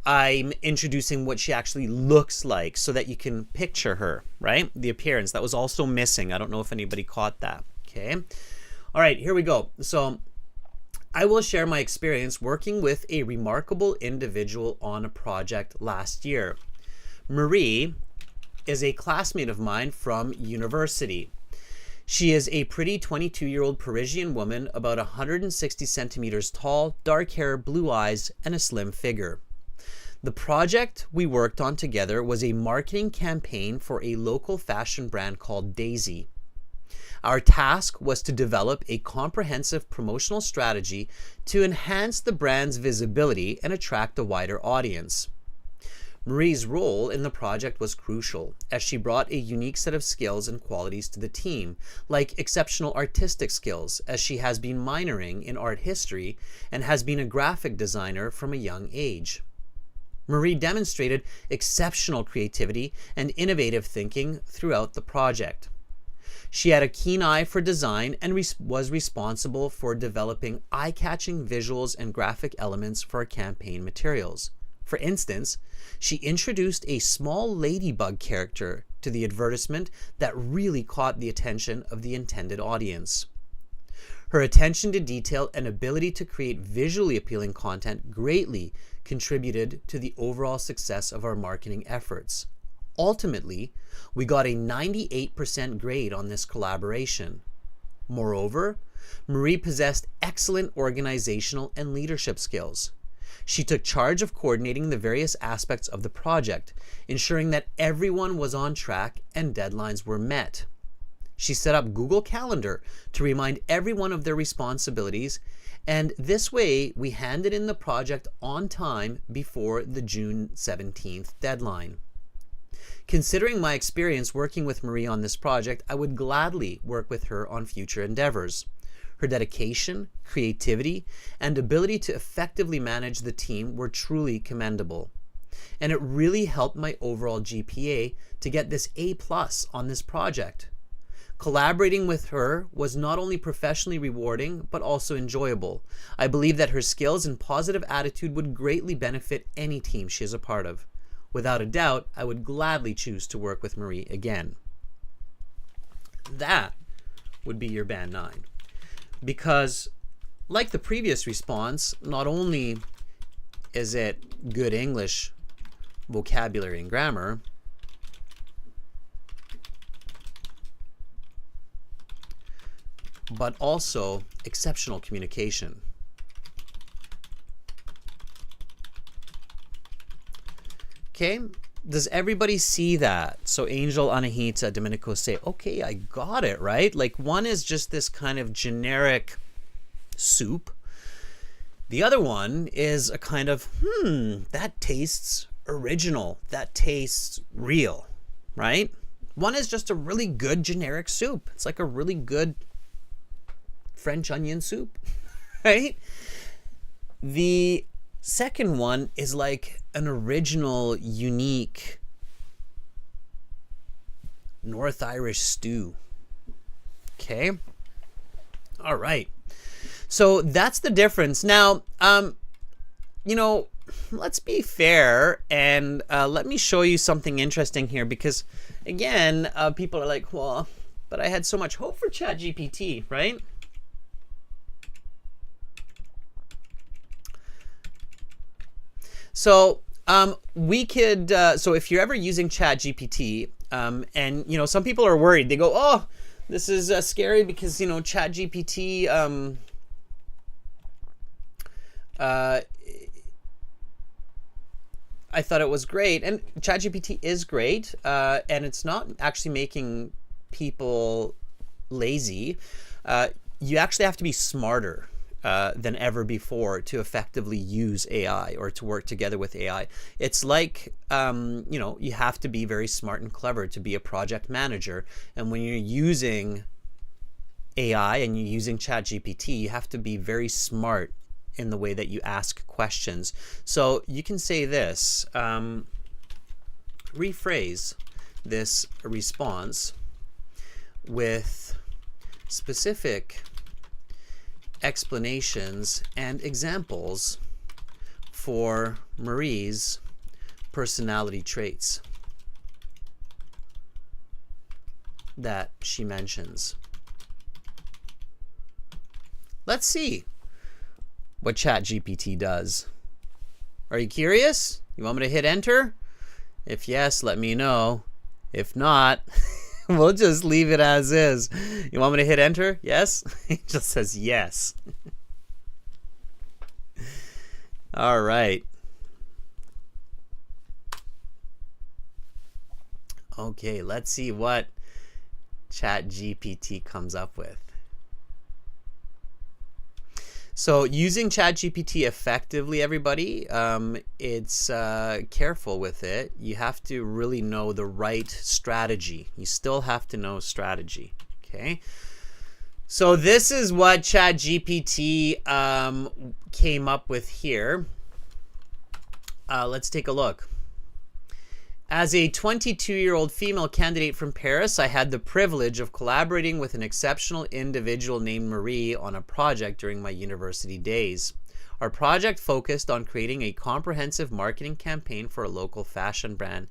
Speaker 1: I'm introducing what she actually looks like so that you can picture her, right? The appearance that was also missing. I don't know if anybody caught that. Okay. All right, here we go. So I will share my experience working with a remarkable individual on a project last year. Marie is a classmate of mine from university. She is a pretty 22-year-old Parisian woman, about 160 centimeters tall, dark hair, blue eyes, and a slim figure. The project we worked on together was a marketing campaign for a local fashion brand called Daisy. Our task was to develop a comprehensive promotional strategy to enhance the brand's visibility and attract a wider audience. Marie's role in the project was crucial, as she brought a unique set of skills and qualities to the team, like exceptional artistic skills, as she has been minoring in art history and has been a graphic designer from a young age. Marie demonstrated exceptional creativity and innovative thinking throughout the project. She had a keen eye for design and was responsible for developing eye-catching visuals and graphic elements for our campaign materials. For instance, she introduced a small ladybug character to the advertisement that really caught the attention of the intended audience. Her attention to detail and ability to create visually appealing content greatly contributed to the overall success of our marketing efforts. Ultimately, we got a 98% grade on this collaboration. Moreover, Marie possessed excellent organizational and leadership skills. She took charge of coordinating the various aspects of the project, ensuring that everyone was on track and deadlines were met. She set up Google Calendar to remind everyone of their responsibilities, and this way we handed in the project on time before the June 17th deadline. Considering my experience working with Marie on this project, I would gladly work with her on future endeavors. Her dedication, creativity, and ability to effectively manage the team were truly commendable. And it really helped my overall GPA to get this A+ on this project. Collaborating with her was not only professionally rewarding, but also enjoyable. I believe that her skills and positive attitude would greatly benefit any team she is a part of. Without a doubt, I would gladly choose to work with Marie again. That would be your Band 9. Because, like the previous response, not only is it good English, vocabulary, and grammar, but also exceptional communication. Okay, does everybody see that? So Angel, Anahita, Domenico say, okay, I got it, right? Like one is just this kind of generic soup. The other one is a kind of, that tastes original. That tastes real, right? One is just a really good generic soup. It's like a really good French onion soup, right? The second one is like an original, unique North Irish stew. Okay. All right. So that's the difference. Now, let's be fair and let me show you something interesting here because, again, people are like, well, but I had so much hope for ChatGPT, right? So we could, so if you're ever using ChatGPT, and some people are worried, they go, oh, this is scary because ChatGPT, I thought it was great, and ChatGPT is great, and it's not actually making people lazy. You actually have to be smarter than ever before to effectively use AI or to work together with AI. It's like, you have to be very smart and clever to be a project manager. And when you're using AI and you're using ChatGPT, you have to be very smart in the way that you ask questions. So you can say this, rephrase this response with specific explanations and examples for Marie's personality traits that she mentions. Let's see what ChatGPT does. Are you curious? You want me to hit enter? If yes, let me know. If not, we'll just leave it as is. You want me to hit enter? Yes? It just says yes. All right. Okay, let's see what ChatGPT comes up with. So using ChatGPT effectively, everybody, it's careful with it. You have to really know the right strategy. You still have to know strategy, okay? So this is what ChatGPT came up with here. Let's take a look. As a 22-year-old female candidate from Paris, I had the privilege of collaborating with an exceptional individual named Marie on a project during my university days. Our project focused on creating a comprehensive marketing campaign for a local fashion brand,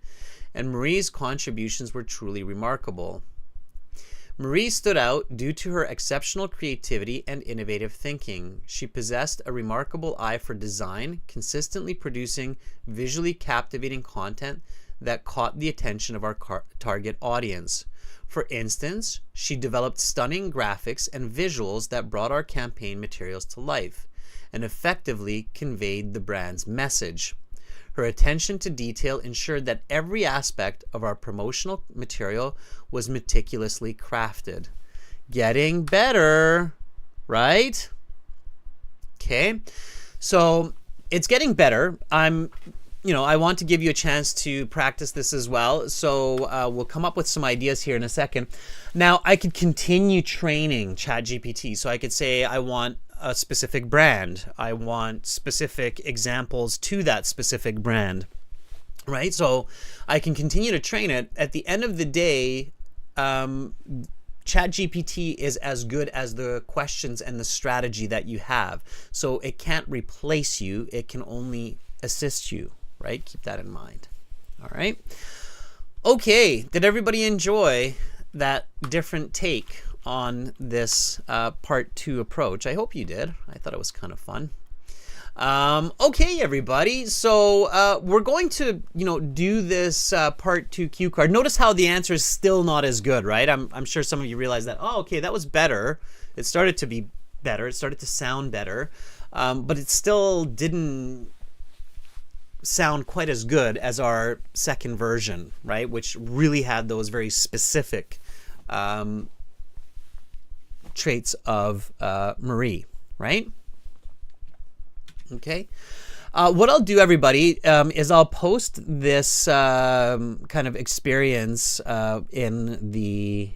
Speaker 1: and Marie's contributions were truly remarkable. Marie stood out due to her exceptional creativity and innovative thinking. She possessed a remarkable eye for design, consistently producing visually captivating content that caught the attention of our target audience. For instance, she developed stunning graphics and visuals that brought our campaign materials to life and effectively conveyed the brand's message. Her attention to detail ensured that every aspect of our promotional material was meticulously crafted. Getting better, right? Okay, so it's getting better. I want to give you a chance to practice this as well. So we'll come up with some ideas here in a second. Now, I could continue training ChatGPT. So I could say I want a specific brand. I want specific examples to that specific brand, right? So I can continue to train it. At the end of the day, ChatGPT is as good as the questions and the strategy that you have. So it can't replace you. It can only assist you, right? Keep that in mind. All right. Okay. Did everybody enjoy that different take on this part 2 approach? I hope you did. I thought it was kind of fun. Okay, everybody. So we're going to, do this part 2 cue card. Notice how the answer is still not as good, right? I'm sure some of you realize that. Oh, okay, that was better. It started to be better. It started to sound better, but it still didn't sound quite as good as our second version, right? Which really had those very specific traits of Marie, right? Okay. What I'll do, everybody, is I'll post this kind of experience in the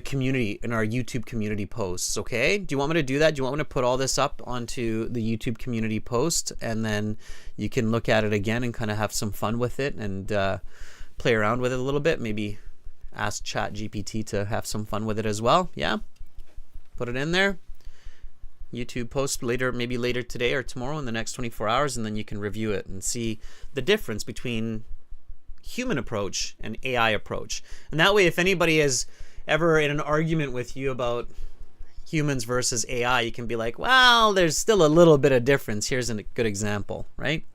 Speaker 1: community, in our YouTube community posts. Okay. Do you want me to do that? Do you want me to put all this up onto the YouTube community post, and then you can look at it again and kind of have some fun with it and play around with it a little bit? Maybe ask ChatGPT to have some fun with it as well. Yeah. Put it in there. YouTube post later, maybe later today or tomorrow in the next 24 hours, and then you can review it and see the difference between human approach and AI approach. And that way, if anybody is ever in an argument with you about humans versus AI, you can be like, well, there's still a little bit of difference. Here's a good example, right?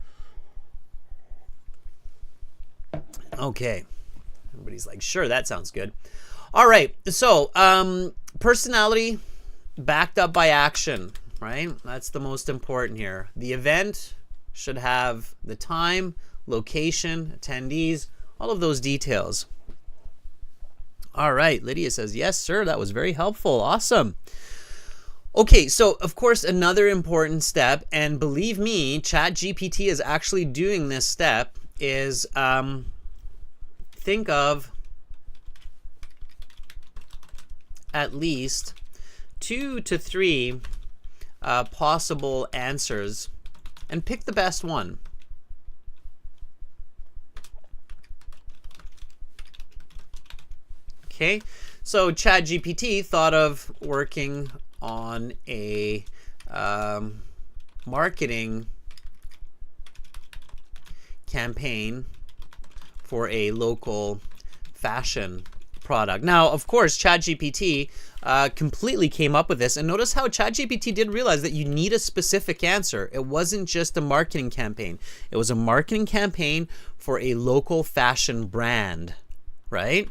Speaker 1: Okay. Everybody's like, sure, that sounds good. All right. So, personality backed up by action, right? That's the most important here. The event should have the time, location, attendees, all of those details. All right, Lydia says, yes, sir, that was very helpful. Awesome. Okay, so of course, another important step, and believe me, ChatGPT is actually doing this step, is think of at least 2 to 3 possible answers and pick the best one. Okay, so ChatGPT thought of working on a marketing campaign for a local fashion product. Now, of course, ChatGPT completely came up with this, and notice how ChatGPT did realize that you need a specific answer. It wasn't just a marketing campaign. It was a marketing campaign for a local fashion brand, right?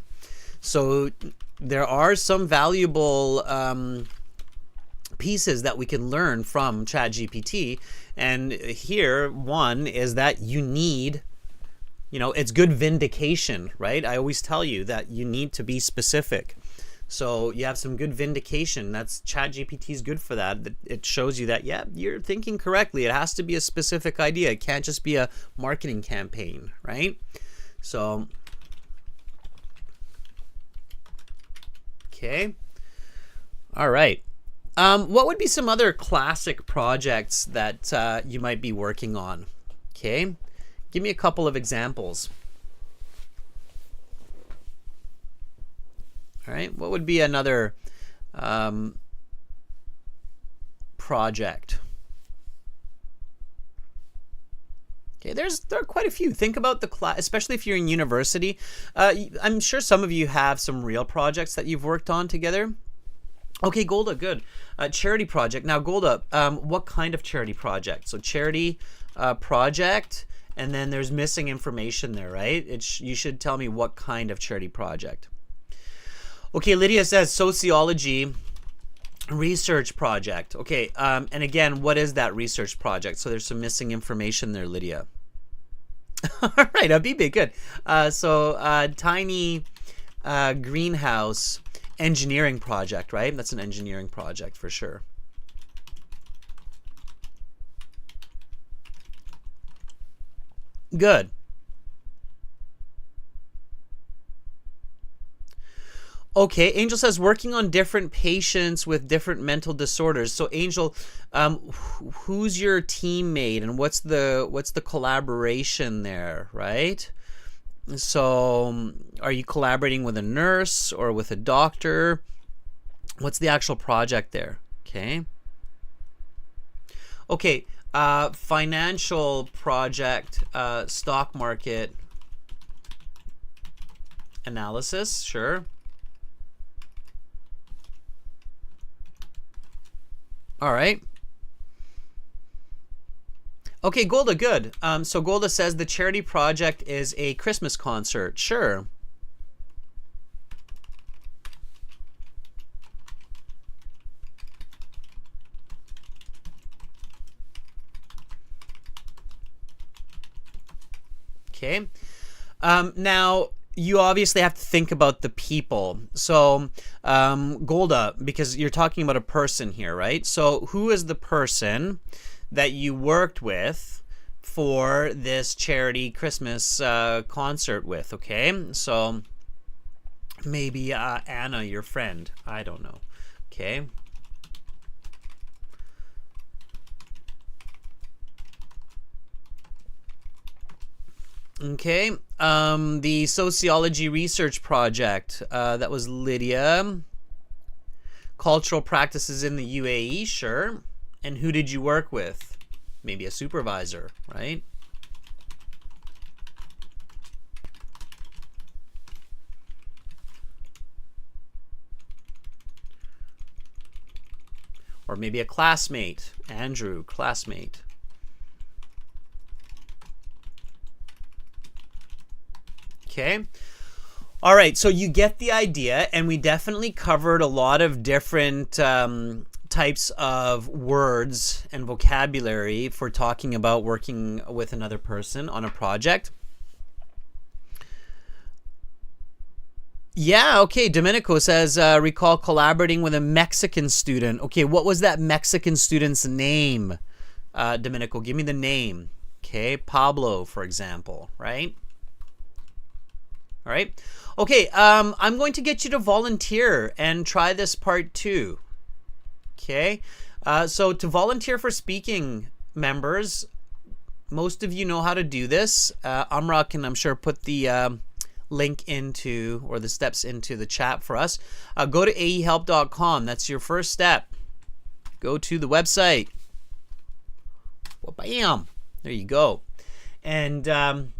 Speaker 1: So there are some valuable pieces that we can learn from ChatGPT, and here one is that you need, it's good vindication, right? I always tell you that you need to be specific. So you have some good vindication. That's ChatGPT is good for that. It shows you that, yeah, you're thinking correctly. It has to be a specific idea. It can't just be a marketing campaign, right? So, okay. All right. What would be some other classic projects that you might be working on? Okay. Give me a couple of examples. All right. What would be another project? Okay, there are quite a few. Think about the class, especially if you're in university. I'm sure some of you have some real projects that you've worked on together. Okay, Golda, good. Charity project. Now, Golda, what kind of charity project? So charity project, and then there's missing information there, right? You should tell me what kind of charity project. Okay, Lydia says sociology Research project. Okay, and again, what is that research project? So there's some missing information there, Lydia. All right, Abibe, good. Tiny greenhouse engineering project, right? That's an engineering project for sure. Good. Okay, Angel says working on different patients with different mental disorders. So Angel, who's your teammate and what's the collaboration there, right? So are you collaborating with a nurse or with a doctor? What's the actual project there? Okay. Okay, financial project, stock market analysis, sure. All right. Okay, Golda, good. So Golda says the charity project is a Christmas concert. Sure. Okay. Now, you obviously have to think about the people. So, Golda, because you're talking about a person here, right? So, who is the person that you worked with for this charity Christmas concert with? Okay, so maybe Anna, your friend. I don't know. Okay. Okay, the sociology research project, that was Lydia. Cultural practices in the UAE, sure. And who did you work with? Maybe a supervisor, right? Or maybe a classmate, Andrew, classmate. Okay. All right, so you get the idea, and we definitely covered a lot of different types of words and vocabulary for talking about working with another person on a project. Yeah, okay, Domenico says, recall collaborating with a Mexican student. Okay, what was that Mexican student's name? Domenico, give me the name. Okay, Pablo, for example, right? All right. Okay, I'm going to get you to volunteer and try this part 2. Okay. So to volunteer for speaking, members, most of you know how to do this. Amra can, I'm sure, put the link into, or the steps into the chat for us. Go to aehelp.com. That's your first step. Go to the website. Well, bam. There you go. And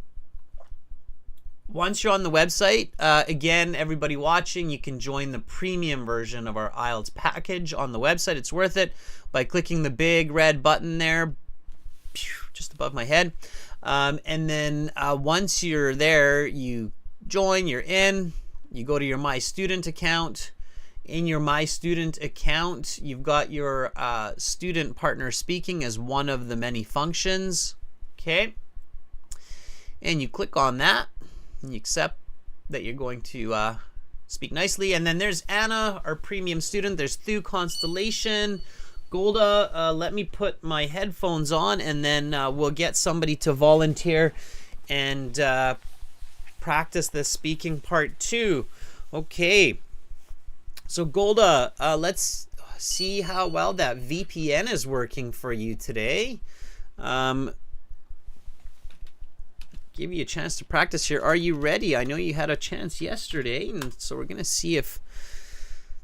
Speaker 1: once you're on the website, again, everybody watching, you can join the premium version of our IELTS package on the website. It's worth it by clicking the big red button there, just above my head. And then once you're there, you join, you're in, you go to your My Student account. In your My Student account, you've got your student partner speaking as one of the many functions. Okay. And you click on that. And you accept that you're going to speak nicely. And then there's Anna, our premium student. There's Thu, Constellation, Golda. Let me put my headphones on, and then we'll get somebody to volunteer and practice this speaking part 2. Okay. So Golda, let's see how well that VPN is working for you today. Give you a chance to practice here. Are you ready? I know you had a chance yesterday, and so we're going to see if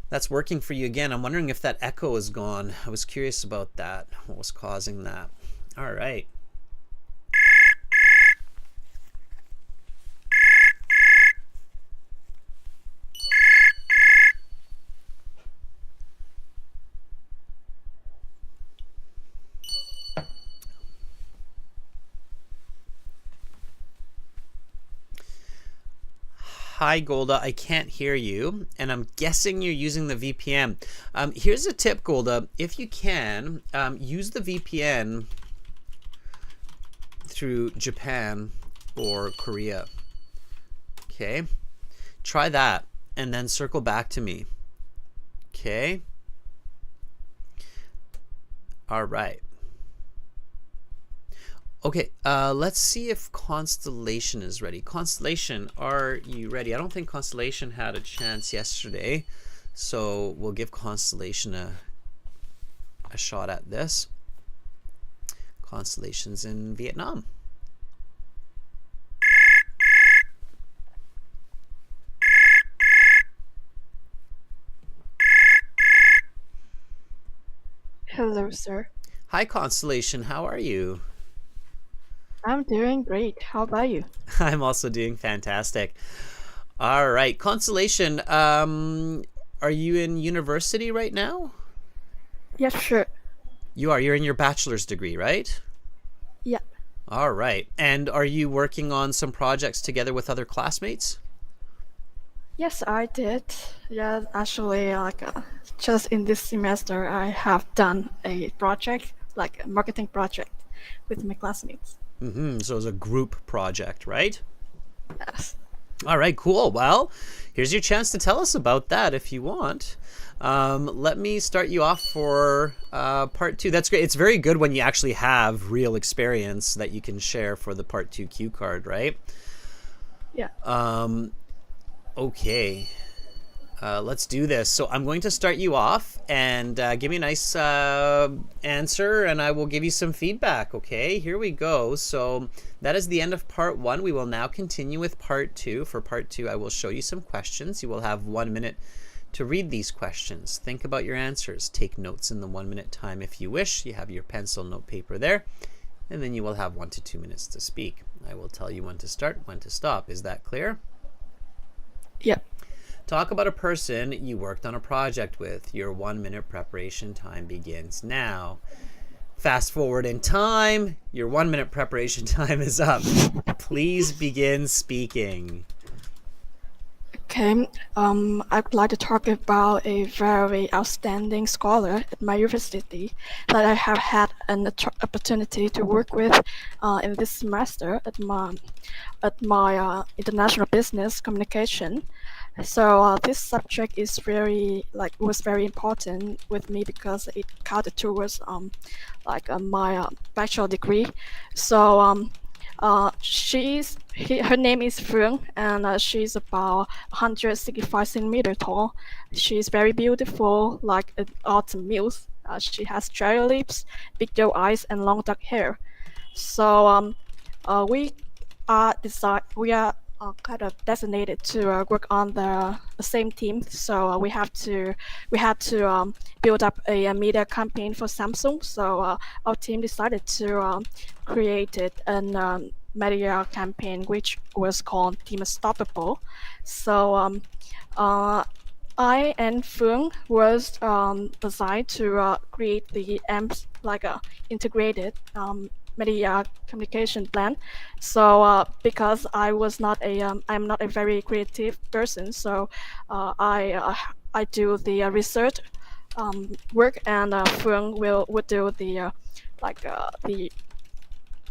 Speaker 1: that's working for you again. I'm wondering if that echo is gone. I was curious about that. What was causing that? All right. Hi, Golda. I can't hear you, and I'm guessing you're using the VPN. Here's a tip, Golda. If you can, use the VPN through Japan or Korea. Okay? Try that, and then circle back to me. Okay? All right. Okay, let's see if Constellation is ready. Constellation, are you ready? I don't think Constellation had a chance yesterday, so we'll give Constellation a shot at this. Constellation's in Vietnam.
Speaker 2: Hello, sir.
Speaker 1: Hi, Constellation. How are you?
Speaker 2: I'm doing great. How about you?
Speaker 1: I'm also doing fantastic. All right, Constellation, are you in university right now?
Speaker 2: Yes, sure.
Speaker 1: You are. You're in your bachelor's degree, right?
Speaker 2: Yeah.
Speaker 1: All right. And are you working on some projects together with other classmates?
Speaker 2: Yes, I did. Yeah, actually, just in this semester, I have done a project, like a marketing project, with my classmates.
Speaker 1: So it's a group project, right?
Speaker 2: Yes.
Speaker 1: All right, cool. Well, here's your chance to tell us about that if you want. Let me start you off for part 2. That's great. It's very good when you actually have real experience that you can share for the part 2 cue card, right?
Speaker 2: Yeah.
Speaker 1: Okay. Let's do this. So I'm going to start you off and give me a nice answer, and I will give you some feedback. Okay, here we go. So that is the end of part 1. We will now continue with part 2. For part 2, I will show you some questions. You will have 1 minute to read these questions. Think about your answers. Take notes in the 1 minute time if you wish. You have your pencil note paper there, and then you will have 1 to 2 minutes to speak. I will tell you when to start, when to stop. Is that clear?
Speaker 2: Yeah.
Speaker 1: Talk about a person you worked on a project with. Your 1 minute preparation time begins now. Fast forward in time. Your 1 minute preparation time is up. Please begin speaking.
Speaker 2: Okay. I'd like to talk about a very outstanding scholar at my university that I have had an opportunity to work with in this semester at my international business communication. So this subject is was very important with me because it counted towards my bachelor degree. So her name is Phương, and she's about 165 centimeters tall. She's very beautiful, like an autumn muse. She has cherry lips, big doe eyes, and long dark hair. So we we are kind of designated to work on the same team. So we had to build up a media campaign for Samsung. So our team decided to create an media campaign which was called Team Unstoppable. So I and Phương was designed to create the AMPS, like a integrated media communication plan. So because I'm not a very creative person, so I do the research work, and Phương would do the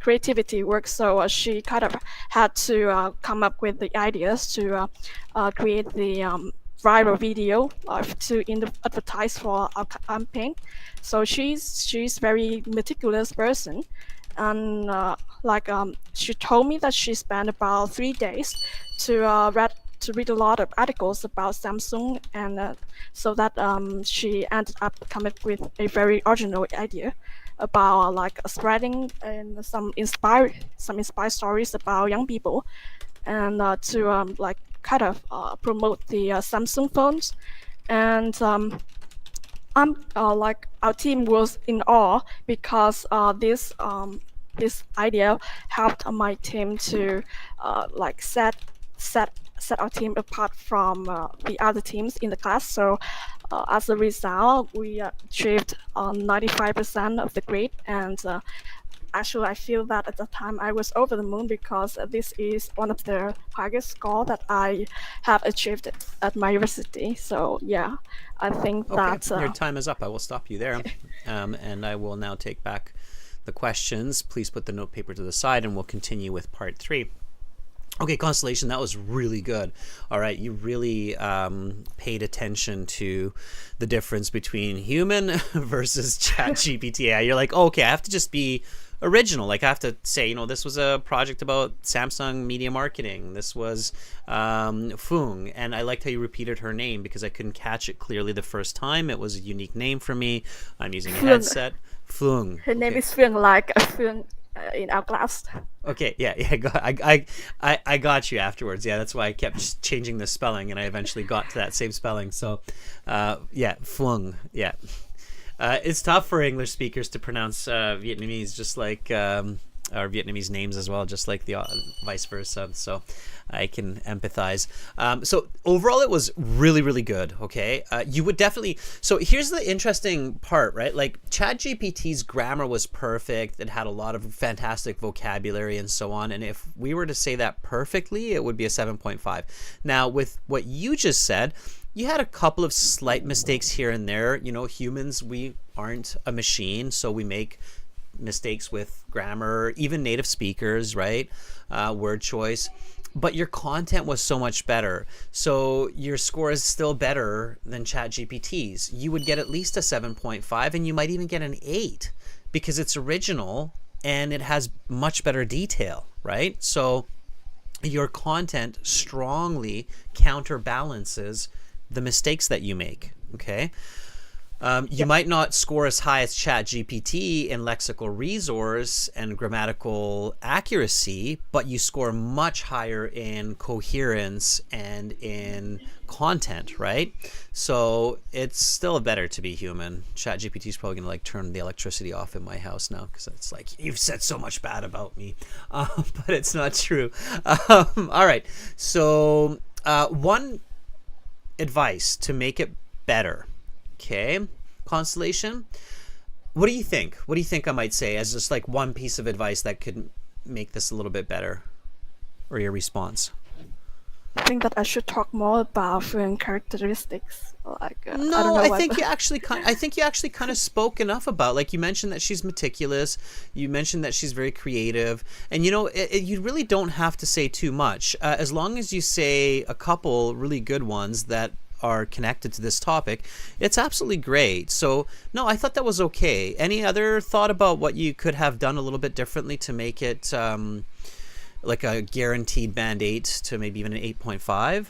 Speaker 2: creativity work. So she kind of had to come up with the ideas to create the viral video to advertise for our campaign. So she's very meticulous person, and she told me that she spent about 3 days to read a lot of articles about Samsung, and so that she ended up coming up with a very original idea about spreading and some inspired stories about young people, and to kind of promote the Samsung phones. And our team was in awe because this idea helped my team to set our team apart from the other teams in the class. So as a result, we achieved 95% of the grade, and actually, I feel that at the time I was over the moon because this is one of the highest score that I have achieved at my university. So yeah, I think
Speaker 1: Okay,
Speaker 2: that
Speaker 1: your time is up. I will stop you there.
Speaker 2: okay.
Speaker 1: And I will now take back the questions. Please put the note paper to the side and we'll continue with part 3. Okay, Constellation, that was really good. All right, you really paid attention to the difference between human versus ChatGPT. Yeah, you're like, oh, okay, I have to just be original. Like I have to say, this was a project about Samsung media marketing. This was Fung, and I liked how you repeated her name because I couldn't catch it clearly the first time. It was a unique name for me. I'm using a
Speaker 2: Fung.
Speaker 1: headset. Fung.
Speaker 2: Her name
Speaker 1: Okay.
Speaker 2: is Fung, like a Fung in our class.
Speaker 1: Okay, yeah, I got you afterwards. Yeah, that's why I kept changing the spelling, and I eventually got to that same spelling. So, yeah, Phuong, yeah. It's tough for English speakers to pronounce Vietnamese, just like or Vietnamese names as well, just like the vice versa. So I can empathize. So overall, it was really, really good. Okay, you would definitely. So here's the interesting part, right? Like ChatGPT's grammar was perfect. It had a lot of fantastic vocabulary and so on. And if we were to say that perfectly, it would be a 7.5. Now, with what you just said, you had a couple of slight mistakes here and there. Humans, we aren't a machine, so we make mistakes with grammar, even native speakers, right? Word choice. But your content was so much better. So your score is still better than ChatGPT's. You would get at least a 7.5, and you might even get an 8 because it's original and it has much better detail, right? So your content strongly counterbalances the mistakes that you make, okay? You might not score as high as ChatGPT in lexical resource and grammatical accuracy, but you score much higher in coherence and in content, right? So it's still better to be human. ChatGPT is probably going to turn the electricity off in my house now because it's like, you've said so much bad about me, but it's not true. All right. So one advice to make it better. Okay, Constellation, what do you think? What do you think I might say as just like one piece of advice that could make this a little bit better, or your response?
Speaker 2: I think that I should talk more about fluent characteristics. Like I don't
Speaker 1: No,
Speaker 2: know
Speaker 1: I
Speaker 2: what.
Speaker 1: think you actually kind of spoke enough about, like, you mentioned that she's meticulous, you mentioned that she's very creative, and you really don't have to say too much as long as you say a couple really good ones that are connected to this topic. It's absolutely great. So no, I thought that was okay. Any other thought about what you could have done a little bit differently to make it like a guaranteed band 8 to maybe even an 8.5?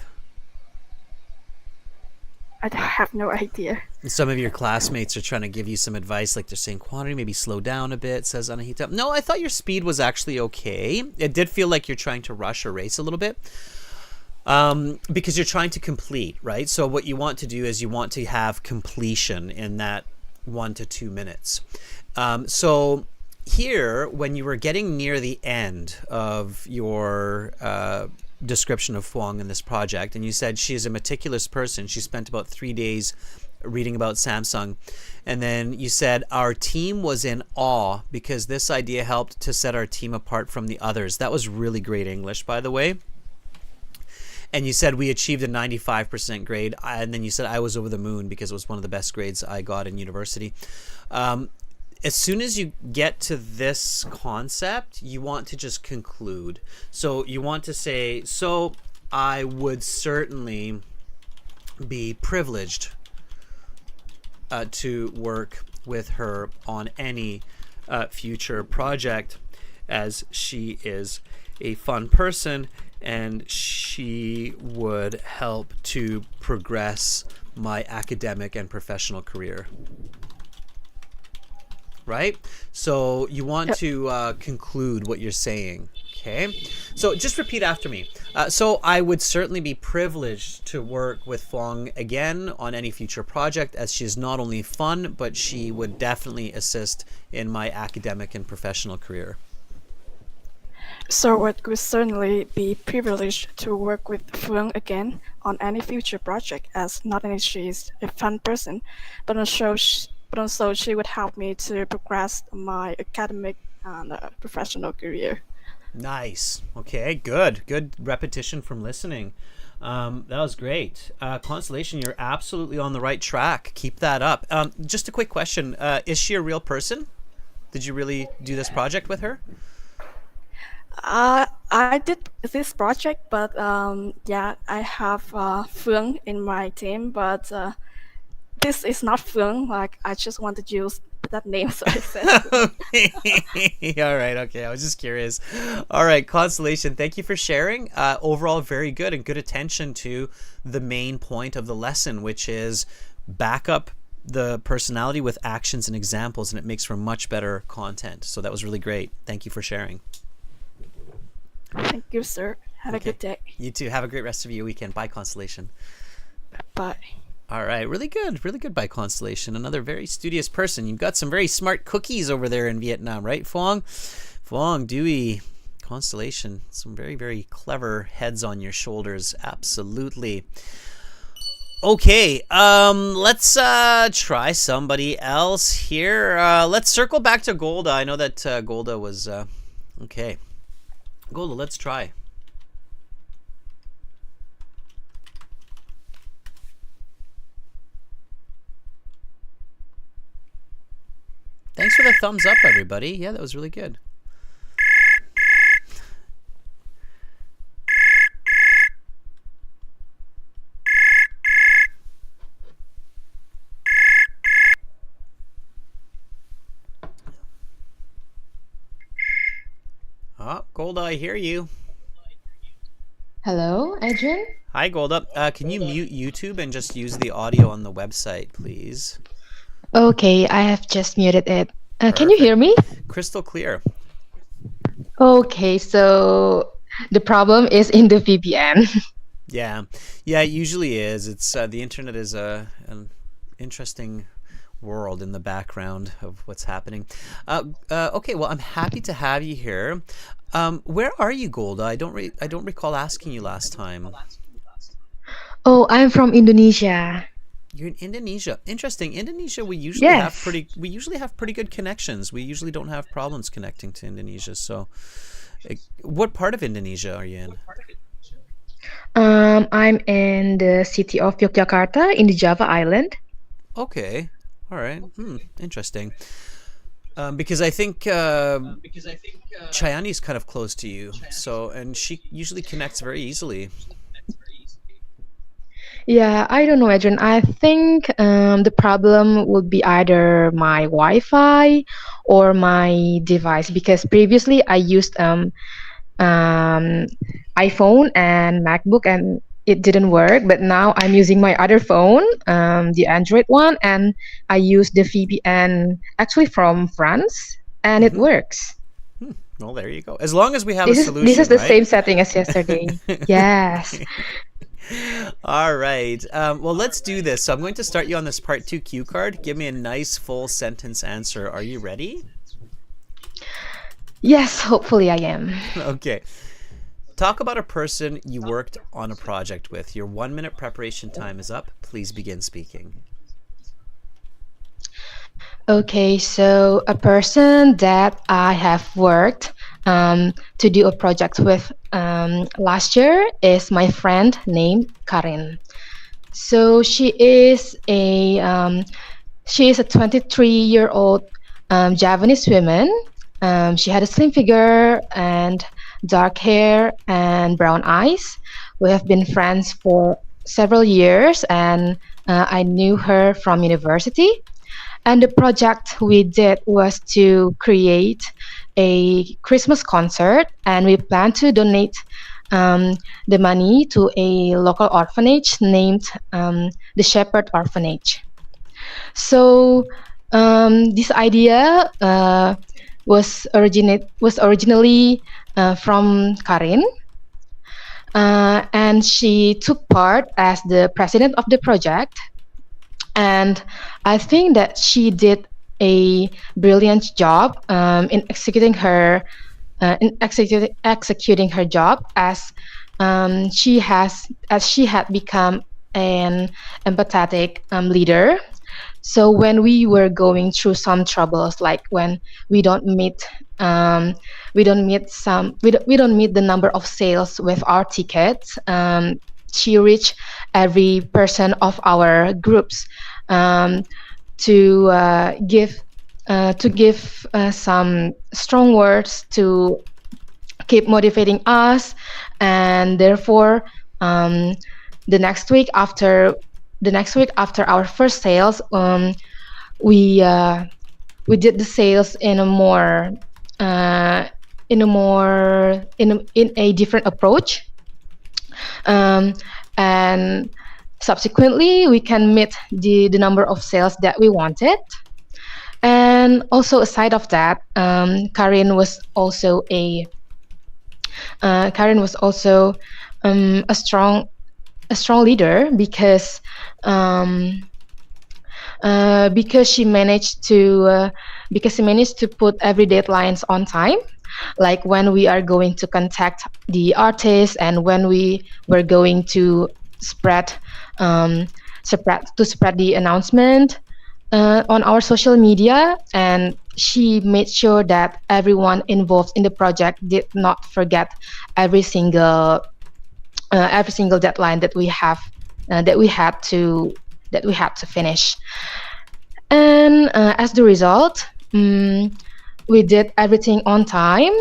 Speaker 2: I have no idea.
Speaker 1: Some of your classmates are trying to give you some advice, like they're saying quantity, maybe slow down a bit, says Anahita. No, I thought your speed was actually okay. It did feel like you're trying to rush or race a little bit. Because you're trying to complete, right? So what you want to do is you want to have completion in that 1 to 2 minutes. So here, when you were getting near the end of your description of Phuong in this project, and you said she's a meticulous person, she spent about 3 days reading about Samsung, and then you said our team was in awe because this idea helped to set our team apart from the others. That was really great English, by the way. And you said we achieved a 95% grade. And then you said I was over the moon because it was one of the best grades I got in university. As soon as you get to this concept, you want to just conclude. So you want to say, so I would certainly be privileged to work with her on any future project, as she is a fun person and she would help to progress my academic and professional career. Right? So you want to conclude what you're saying. Okay? So just repeat after me. So I would certainly be privileged to work with Phuong again on any future project, as she is not only fun, but she would definitely assist in my academic and professional career.
Speaker 2: So it would certainly be privileged to work with Phuong again on any future project, as not only she is a fun person, but also she would help me to progress my academic and professional career.
Speaker 1: Nice. Okay, good. Good repetition from listening. That was great. Constellation, you're absolutely on the right track. Keep that up. Just a quick question. Is she a real person? Did you really do this project with her?
Speaker 2: I did this project, but yeah, I have Phương in my team, but this is not Phương. Like, I just want to use that name, so I said Phương.
Speaker 1: All right. Okay. I was just curious. All right. Constellation, thank you for sharing. Overall, very good and good attention to the main point of the lesson, which is back up the personality with actions and examples, and it makes for much better content. So that was really great. Thank you for sharing.
Speaker 2: Thank you, sir. Have
Speaker 1: Okay.
Speaker 2: a good day.
Speaker 1: You too. Have a great rest of your weekend. Bye, Constellation.
Speaker 2: Bye.
Speaker 1: All right, really good by Constellation. Another very studious person. You've got some very smart cookies over there in Vietnam, right, Phuong, Dewey, Constellation. Some very, very clever heads on your shoulders. Absolutely. Okay, let's try somebody else here. Let's circle back to Golda. I know that Golda was okay. Golda, let's try. Thanks for the thumbs up, everybody. Yeah, that was really good. Oh, Golda, I hear you.
Speaker 3: Hello, Adrian?
Speaker 1: Hi, Golda. Can you mute YouTube and just use the audio on the website, please?
Speaker 3: Okay, I have just muted it. Can you
Speaker 1: Perfect.
Speaker 3: hear me?
Speaker 1: Crystal clear.
Speaker 3: Okay, so the problem is in the VPN.
Speaker 1: Yeah, it usually is. It's the internet is an interesting world in the background of what's happening. Okay, well, I'm happy to have you here. Where are you, Golda? I don't recall asking you last time.
Speaker 3: Oh, I'm from Indonesia.
Speaker 1: You're in Indonesia. Interesting. Indonesia, we usually have
Speaker 3: Yes.
Speaker 1: pretty good connections. We usually don't have problems connecting to Indonesia. So, what part of Indonesia are you in?
Speaker 3: I'm in the city of Yogyakarta in the Java Island.
Speaker 1: Okay. All right. Interesting. Because I think Chayani is kind of close to you. So, and she usually connects very easily.
Speaker 3: Yeah, I don't know, Adrian. I think the problem would be either my Wi-Fi or my device because previously I used iPhone and MacBook and it didn't work. But now I'm using my other phone, the Android one, and I use the VPN actually from France, and it works.
Speaker 1: Well, there you go. As long as we have a
Speaker 3: This is
Speaker 1: solution,
Speaker 3: the
Speaker 1: right?
Speaker 3: same setting as yesterday. Yes.
Speaker 1: All right. Well, let's do this. So I'm going to start you on this part 2 cue card. Give me a nice full sentence answer. Are you ready?
Speaker 3: Yes, hopefully I am.
Speaker 1: Okay. Talk about a person you worked on a project with. Your 1 minute preparation time is up. Please begin speaking.
Speaker 3: Okay, so a person that I have worked to do a project with last year is my friend named Karin. So she is a 23-year-old Javanese woman. She had a slim figure and dark hair and brown eyes. We have been friends for several years, and I knew her from university. And the project we did was to create a Christmas concert, and we plan to donate the money to a local orphanage named the Shepherd Orphanage. So this idea was originally from Karin, and she took part as the president of the project. And I think that she did a brilliant job in executing her job as she had become an empathetic leader. So when we were going through some troubles, like when we don't meet, um, we don't meet the number of sales with our tickets, she reached every person of our groups, um, to give some strong words to keep motivating us. And therefore, um, the next week after our first sales, we uh, we did the sales in a more in a different approach, um, and subsequently we can meet the number of sales that we wanted. And also aside of that, Karen was also a strong leader, um, because she managed to put every deadlines on time, like when we are going to contact the artists and when we were going to spread um, spread the announcement on our social media. And she made sure that everyone involved in the project did not forget every single deadline that we had to finish. And as the result, we did everything on time.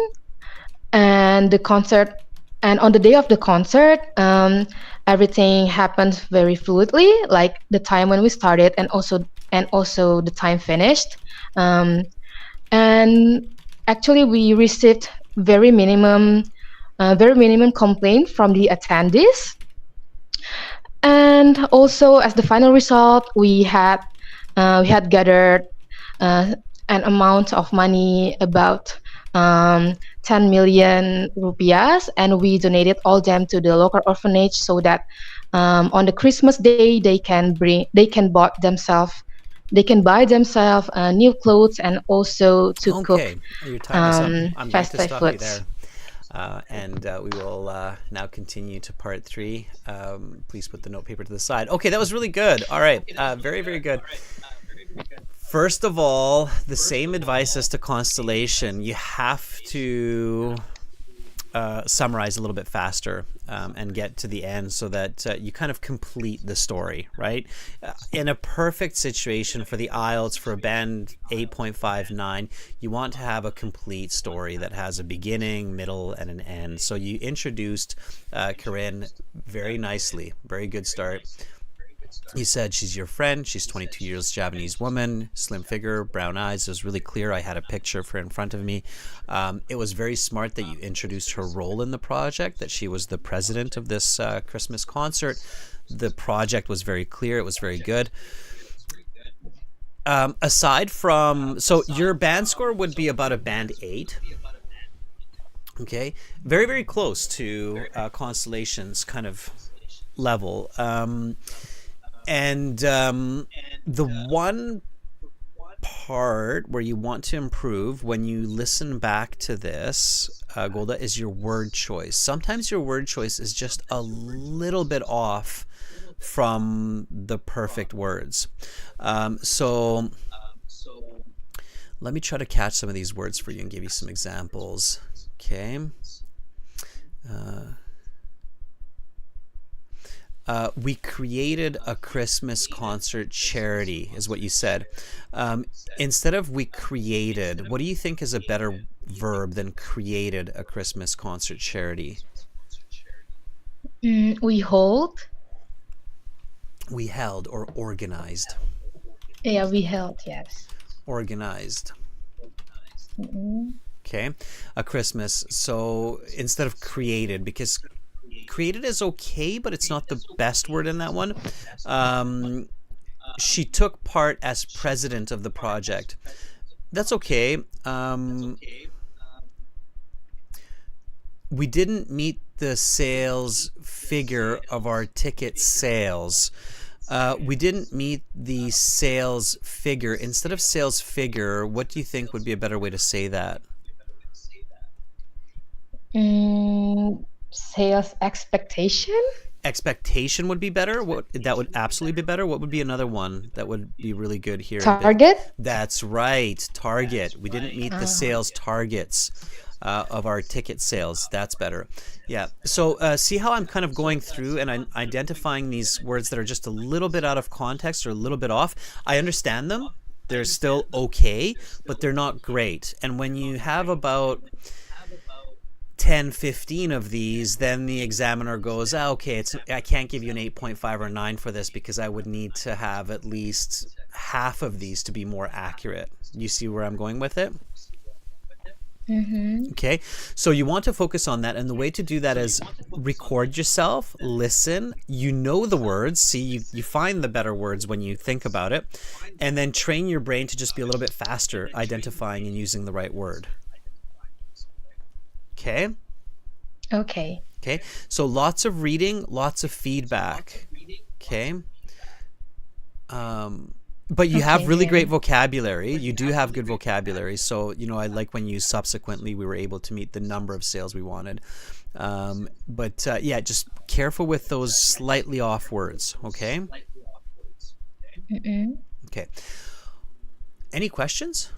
Speaker 3: And the concert, and on the day of the concert, everything happened very fluidly, like the time when we started and also the time finished. Um, and actually, we received very minimum complaint from the attendees. And also, as the final result, we had gathered an amount of money, about 10 million rupiahs, and we donated all them to the local orphanage, so that on the Christmas day they can buy themselves new clothes, and also to cook
Speaker 1: Okay, your time is up. I'm going to
Speaker 3: festive
Speaker 1: stop you
Speaker 3: foods.
Speaker 1: there. And we will now continue to part 3. Please put the notepaper to the side. Okay, that was really good. All right, very, very good. First of all, the same advice as to Constellation. You have to summarize a little bit faster and get to the end, so that you kind of complete the story, right? In a perfect situation for the IELTS, for a band 8.59, you want to have a complete story that has a beginning, middle, and an end. So you introduced Corinne very nicely. Very good start. You said she's your friend. She's 22 years, Japanese woman, slim figure, brown eyes. It was really clear. I had a picture of her in front of me. It was very smart that you introduced her role in the project, that she was the president of this Christmas concert. The project was very clear. It was very good. Aside from, so your band score would be about a band 8. Okay. Very, very close to Constellation's kind of level. And the one part where you want to improve when you listen back to this, Golda, is your word choice. Sometimes your word choice is just a little bit off from the perfect words. So let me try to catch some of these words for you and give you some examples. Okay. We created a Christmas concert charity, is what you said. Instead of we created, what do you think is a better verb than created a Christmas concert charity?
Speaker 3: We hold.
Speaker 1: We held, or organized.
Speaker 3: Yeah, we held. Yes.
Speaker 1: Organized.
Speaker 3: Mm-hmm.
Speaker 1: Okay. A Christmas. So instead of created, because created is okay, but it's not the best word in that one. She took part as president of the project. That's okay. We didn't meet the sales figure of our ticket sales. We didn't meet the sales figure. Instead of sales figure, what do you think would be a better way to say that?
Speaker 3: Sales expectation.
Speaker 1: expectation would be better. What that would absolutely be better. What would be another one that would be really good here?
Speaker 3: Target?
Speaker 1: That's right. Target. We didn't meet the sales targets of our ticket sales. That's better. Yeah. So see how I'm kind of going through and I'm identifying these words that are just a little bit out of context or a little bit off. I understand them. They're still okay, but they're not great. And when you have about 10, 15 of these, then the examiner goes, okay, I can't give you an 8.5 or 9 for this because I would need to have at least half of these to be more accurate. You see where I'm going with it?
Speaker 3: Mm-hmm.
Speaker 1: Okay, so you want to focus on that, and the way to do that is record yourself, listen, you know the words, see, you find the better words when you think about it, and then train your brain to just be a little bit faster identifying and using the right word. Okay?
Speaker 3: Okay.
Speaker 1: Okay, so lots of reading, lots of feedback. Okay? But you have really great vocabulary. You do have good vocabulary. So, you know, I like when you subsequently we were able to meet the number of sales we wanted. Yeah, just careful with those slightly off words. Okay?
Speaker 3: Mm-mm.
Speaker 1: Okay. Any questions?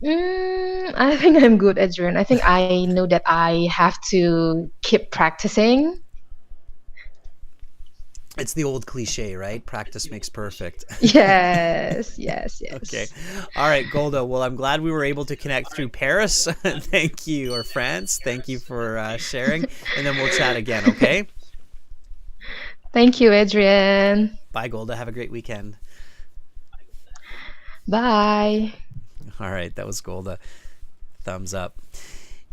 Speaker 3: I think I'm good, Adrian. I think I know that I have to keep practicing.
Speaker 1: It's the old cliche, right? Practice makes perfect.
Speaker 3: Yes, yes, yes.
Speaker 1: Okay. All right, Golda. Well, I'm glad we were able to connect through Paris. Thank you, or France. Thank you for sharing. And then we'll chat again, okay?
Speaker 3: Thank you, Adrian.
Speaker 1: Bye, Golda. Have a great weekend.
Speaker 3: Bye.
Speaker 1: All right, that was Golda. Thumbs up.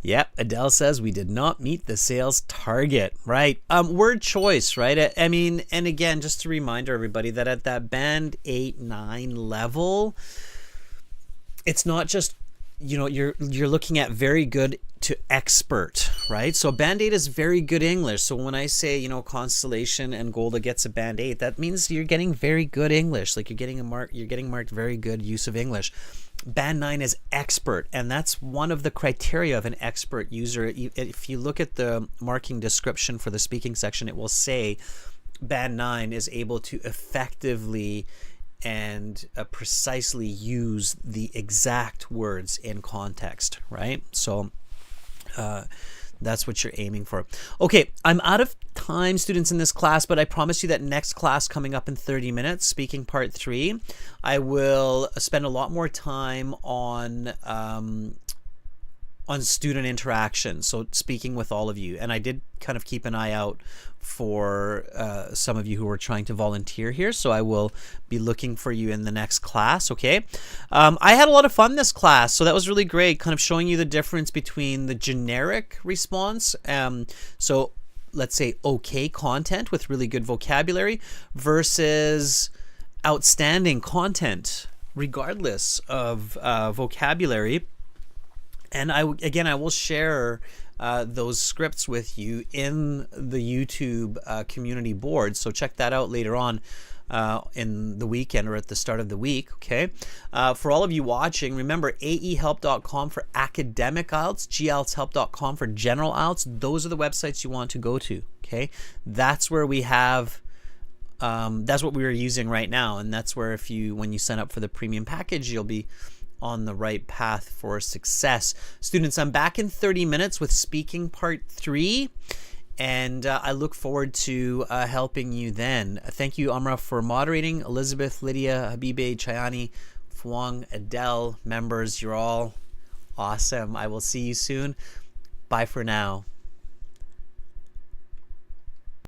Speaker 1: Yep, Adele says we did not meet the sales target, right? Word choice, right? I mean, and again, just a reminder, everybody, that at that band 8, 9 level, it's not just, you know, you're looking at very good to expert, right? So band 8 is very good English. So when I say, you know, Constellation and Golda gets a band 8, that means you're getting very good English. Like you're getting marked very good use of English. Band 9 is expert, and that's one of the criteria of an expert user. If you look at the marking description for the speaking section, it will say Band 9 is able to effectively and precisely use the exact words in context, right? So that's what you're aiming for. Okay, I'm out of time, students, in this class, but I promise you that next class coming up in 30 minutes, speaking part 3, I will spend a lot more time on student interaction, so speaking with all of you. And I did kind of keep an eye out for some of you who are trying to volunteer here, so I will be looking for you in the next class, okay? I had a lot of fun this class, so that was really great, kind of showing you the difference between the generic response, so let's say okay content with really good vocabulary versus outstanding content regardless of vocabulary. And I will share those scripts with you in the YouTube community board. So check that out later on in the weekend or at the start of the week. Okay. For all of you watching, remember aehelp.com for academic IELTS, gieltshelp.com for general IELTS. Those are the websites you want to go to. Okay. That's where we have. That's what we are using right now, and that's where when you sign up for the premium package, you'll be on the right path for success. Students, I'm back in 30 minutes with speaking part 3, and I look forward to helping you then. Thank you, Amra, for moderating. Elizabeth, Lydia, Habibe, Chayani, Fuang, Adele, members, you're all awesome. I will see you soon. Bye for now.